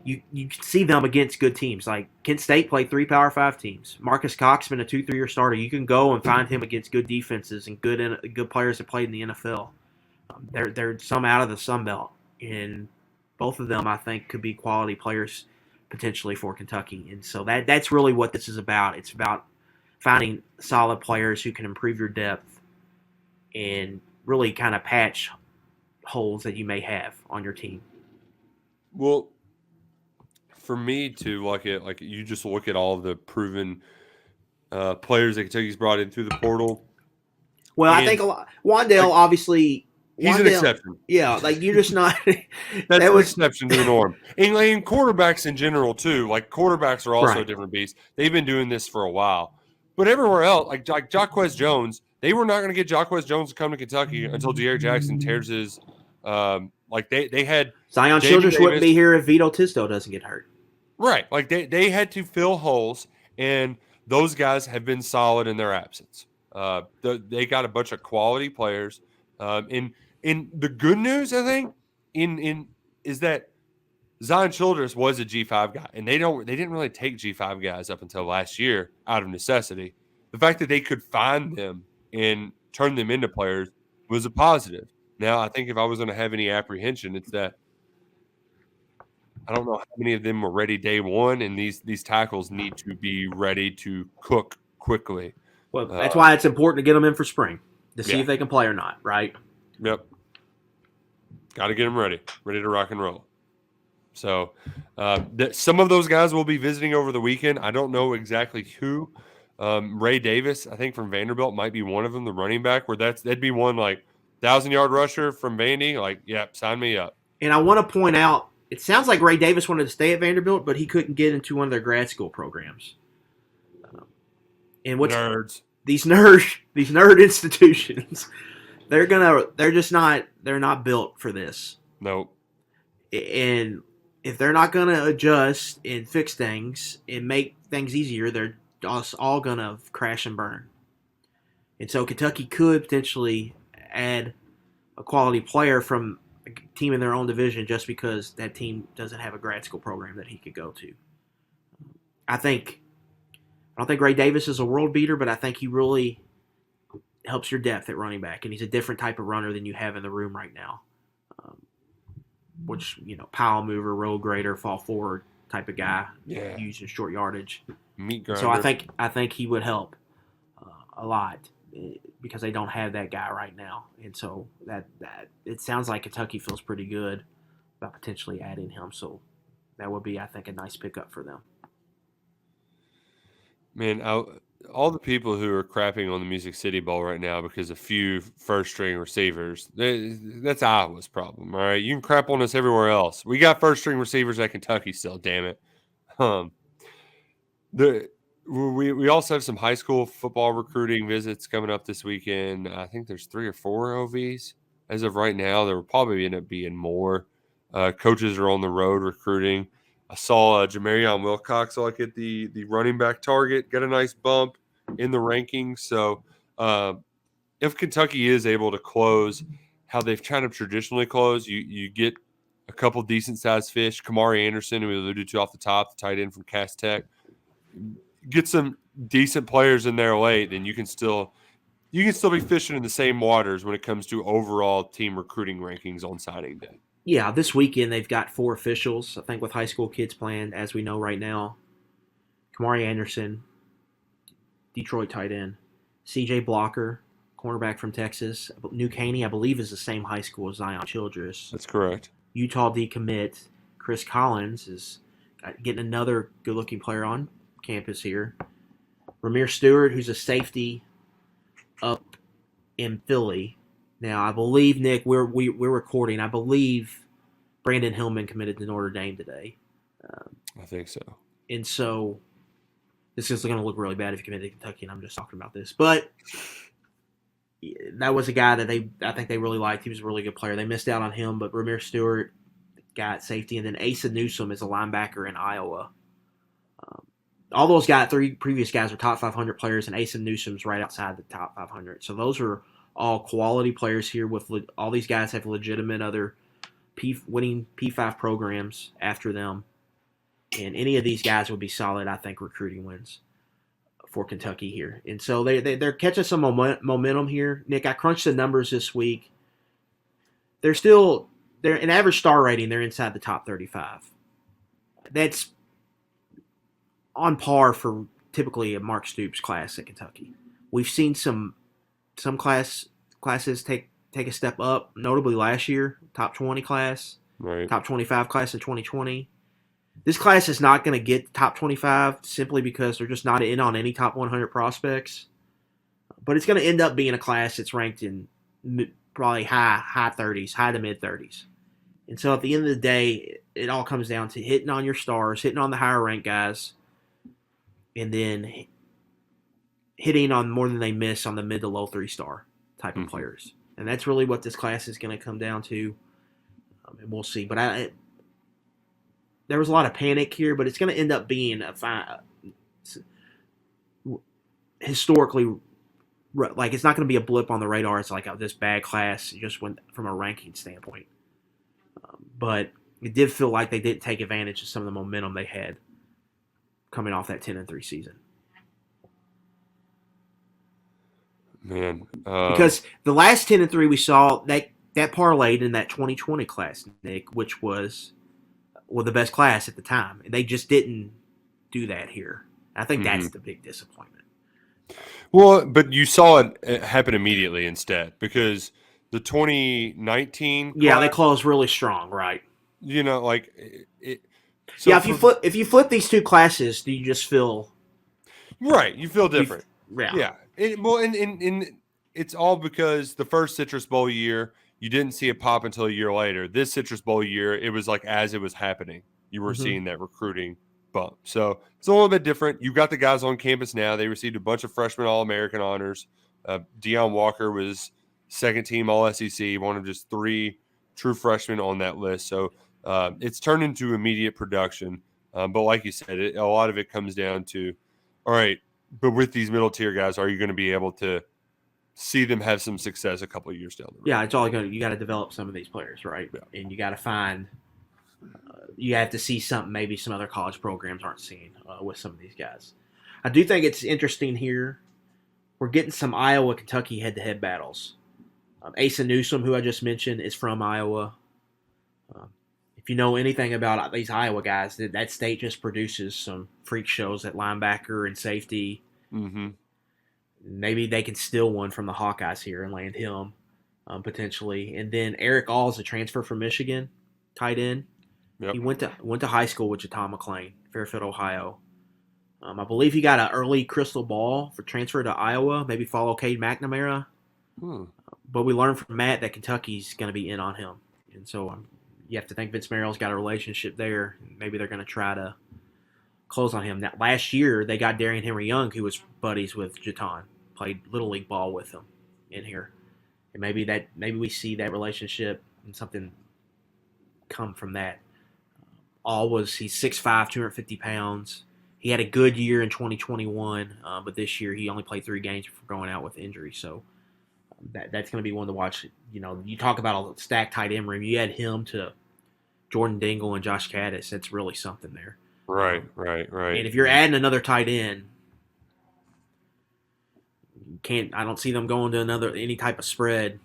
you see them against good teams. Like Kent State played 3 Power 5 teams. Marcus Cox been a 2-3 year starter. You can go and find him against good defenses and good players that played in the NFL. They're some out of the Sun Belt. And both of them, I think, could be quality players potentially for Kentucky. And so that's really what this is about. It's about finding solid players who can improve your depth and really kind of patch holes that you may have on your team. Well, for me to you just look at all of the proven players that Kentucky's brought in through the portal. Well, I think Wandale obviously. He's an exception. Yeah, like you're just not. That's an exception to the norm. And quarterbacks in general too. Like quarterbacks are also a different beast. They've been doing this for a while, but everywhere else, like Jacquez Jones, they were not going to get Jacquez Jones to come to Kentucky until Jared Jackson tears his. They had Zion Childress wouldn't be here if Vito Tisdale doesn't get hurt. Right, like they had to fill holes, and those guys have been solid in their absence. They got a bunch of quality players. And the good news, I think, is that Zion Childress was a G5 guy, and they didn't really take G5 guys up until last year out of necessity. The fact that they could find them and turn them into players was a positive. Now, I think if I was going to have any apprehension, it's that I don't know how many of them were ready day one, and these tackles need to be ready to cook quickly. Well, that's why it's important to get them in for spring to see if they can play or not, right? Yep. Got to get them ready to rock and roll. So some of those guys will be visiting over the weekend. I don't know exactly who. Ray Davis, I think from Vanderbilt, might be one of them, the running back, where that'd be one like 1,000-yard rusher from Vandy. Like, yep, sign me up. And I want to point out, it sounds like Ray Davis wanted to stay at Vanderbilt, but he couldn't get into one of their grad school programs. And nerds. These nerd institutions, they're not built for this. Nope. And if they're not gonna adjust and fix things and make things easier, they're all gonna crash and burn. And so Kentucky could potentially add a quality player from a team in their own division just because that team doesn't have a grad school program that he could go to. I don't think Ray Davis is a world beater, but I think he really helps your depth at running back, and he's a different type of runner than you have in the room right now. Which, pile mover, roll grader, fall forward type of guy, using short yardage. Meat grinder. So I think he would help a lot because they don't have that guy right now, and so that it sounds like Kentucky feels pretty good about potentially adding him. So that would be, I think, a nice pickup for them. Man, all the people who are crapping on the Music City Bowl right now because of few first-string receivers, that's Iowa's problem, all right? You can crap on us everywhere else. We got first-string receivers at Kentucky still, damn it. Um, we also have some high school football recruiting visits coming up this weekend. I think there's 3 or 4 OVs as of right now. There will probably end up being more. Coaches are on the road recruiting. I saw Jamarion Wilcox get the running back target, get a nice bump in the rankings. So if Kentucky is able to close how they've kind of traditionally closed, you get a couple decent sized fish. Kamari Anderson, who we alluded to off the top, the tight end from Cass Tech, get some decent players in there late, then you can still be fishing in the same waters when it comes to overall team recruiting rankings on signing day. Yeah, this weekend they've got 4 officials, I think, with high school kids playing, as we know right now. Kamari Anderson, Detroit tight end. C.J. Blocker, cornerback from Texas. New Caney, I believe, is the same high school as Zion Childress. That's correct. Utah decommit Chris Collins is getting another good-looking player on campus here. Ramir Stewart, who's a safety up in Philly. Now, I believe, Nick, we're recording. I believe Brandon Hillman committed to Notre Dame today. I think so. And so this is going to look really bad if you committed to Kentucky, and I'm just talking about this. But that was a guy that I think they really liked. He was a really good player. They missed out on him, but Ramir Stewart got safety. And then Asa Newsome is a linebacker in Iowa. All those guys, 3 previous guys, are top 500 players, and Asa Newsome's right outside the top 500. So those are all quality players here. With all these guys have legitimate other winning P5 programs after them, and any of these guys would be solid, I think, recruiting wins for Kentucky here. And so they're catching some momentum here. Nick, I crunched the numbers this week. They're an average star rating. They're inside the top 35. That's on par for typically a Mark Stoops class at Kentucky. We've seen some classes take a step up, notably last year, top 20 class, right, top 25 class in 2020. This class is not going to get top 25 simply because they're just not in on any top 100 prospects. But it's going to end up being a class that's ranked in probably high 30s, high to mid 30s. And so at the end of the day, it all comes down to hitting on your stars, hitting on the higher ranked guys, and then hitting on more than they miss on the mid to low 3-star type of players. And that's really what this class is going to come down to. And we'll see. But there was a lot of panic here, but it's going to end up being historically, like, it's not going to be a blip on the radar. It's like this bad class just went from a ranking standpoint. But it did feel like they didn't take advantage of some of the momentum they had coming off that 10-3 season. Man, because the last 10-3 we saw that parlayed in that 2020 class, Nick, which was the best class at the time, and they just didn't do that here. I think that's the big disappointment. Well, but you saw it happen immediately instead, because the 2019 class, they closed really strong, right? You know, like it. So if you flip these 2 classes, do you just feel right? You feel different. Yeah. And it's all because the first Citrus Bowl year, you didn't see a pop until a year later. This Citrus Bowl year, it was like as it was happening, you were seeing that recruiting bump. So it's a little bit different. You got the guys on campus now. They received a bunch of freshman All-American honors. Deion Walker was second-team All-SEC, one of just 3 true freshmen on that list. So it's turned into immediate production. But like you said, a lot of it comes down to, all right, but with these middle-tier guys, are you going to be able to see them have some success a couple of years down the road? Yeah, it's all good. You got to develop some of these players, right? Yeah. And you got to find you have to see something maybe some other college programs aren't seeing with some of these guys. I do think it's interesting here. We're getting some Iowa-Kentucky head-to-head battles. Asa Newsome, who I just mentioned, is from Iowa. If you know anything about these Iowa guys, that state just produces some freak shows at linebacker and safety. Mm-hmm. Maybe they can steal one from the Hawkeyes here and land him potentially. And then Eric All is a transfer from Michigan, tight end. Yep. He went to high school with Jatan McClain, Fairfield, Ohio. I believe he got an early crystal ball for transfer to Iowa, maybe follow Cade McNamara. But we learned from Matt that Kentucky's going to be in on him. And so you have to think Vince Merrill's got a relationship there. Maybe they're going to try to close on him. Now, last year, they got Darian Henry-Young, who was buddies with Jatan, played Little League ball with him in here. And maybe we see that relationship and something come from that. He's 6'5", 250 pounds. He had a good year in 2021, but this year he only played 3 games before going out with injury. So that's going to be one to watch. You know, you talk about a stacked tight end room. You add him to Jordan Dingle and Josh Caddis. That's really something there. Right. And if you're adding another tight end, I don't see them going to any type of spread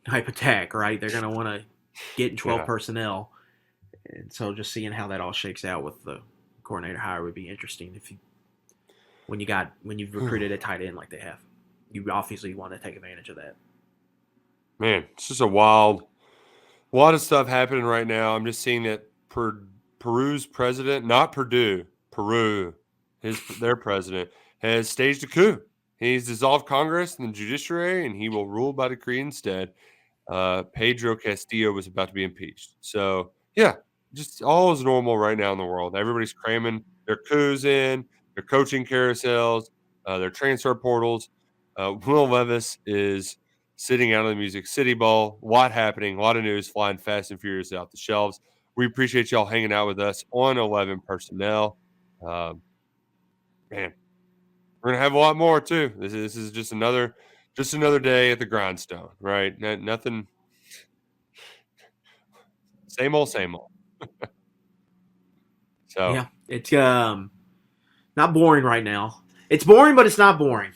type attack, right? They're going to want to get in 12 personnel. And so just seeing how that all shakes out with the coordinator hire would be interesting when you've recruited a tight end like they have. You obviously want to take advantage of that. Man, it's just a lot of stuff happening right now. I'm just seeing that Peru's president, not Purdue, Peru, their president, has staged a coup. He's dissolved Congress and the judiciary, and he will rule by decree instead. Pedro Castillo was about to be impeached. So, yeah, just all is normal right now in the world. Everybody's cramming their coups in, their coaching carousels, their transfer portals. Will Levis is sitting out of the Music City Bowl. A lot happening, a lot of news flying fast and furious out the shelves. We appreciate y'all hanging out with us on 11 Personnel. Man, we're gonna have a lot more too. This is just another day at the grindstone, right? Nothing. Same old. So yeah, it's not boring right now. It's boring, but it's not boring,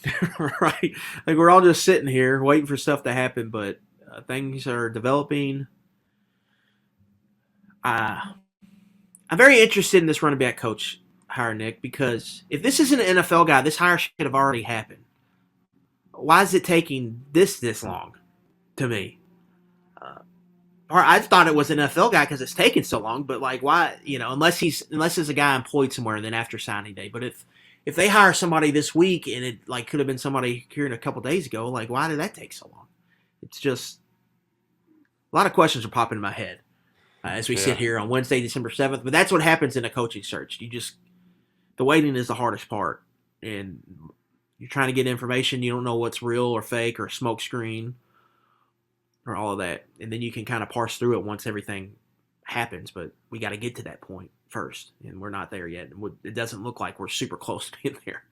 right? Like we're all just sitting here waiting for stuff to happen, but things are developing. I'm very interested in this running back coach hire, Nick, because if this isn't an NFL guy, this hire should have already happened. Why is it taking this long to me? Or I thought it was an NFL guy because it's taken so long, but like why, unless there's a guy employed somewhere and then after signing day. But if they hire somebody this week and it like could have been somebody here in a couple days ago, like why did that take so long? It's just a lot of questions are popping in my head as we sit here on Wednesday, December 7th. But that's what happens in a coaching search. The waiting is the hardest part, and you're trying to get information. You don't know what's real or fake or smoke screen or all of that. And then you can kind of parse through it once everything happens. But we got to get to that point first, and we're not there yet. It doesn't look like we're super close to being there.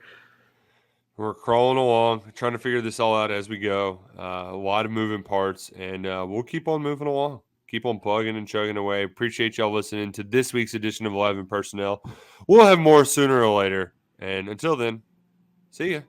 We're crawling along, trying to figure this all out as we go. A lot of moving parts, and we'll keep on moving along. Keep on plugging and chugging away. Appreciate y'all listening to this week's edition of 11 Personnel. We'll have more sooner or later. And until then, see ya.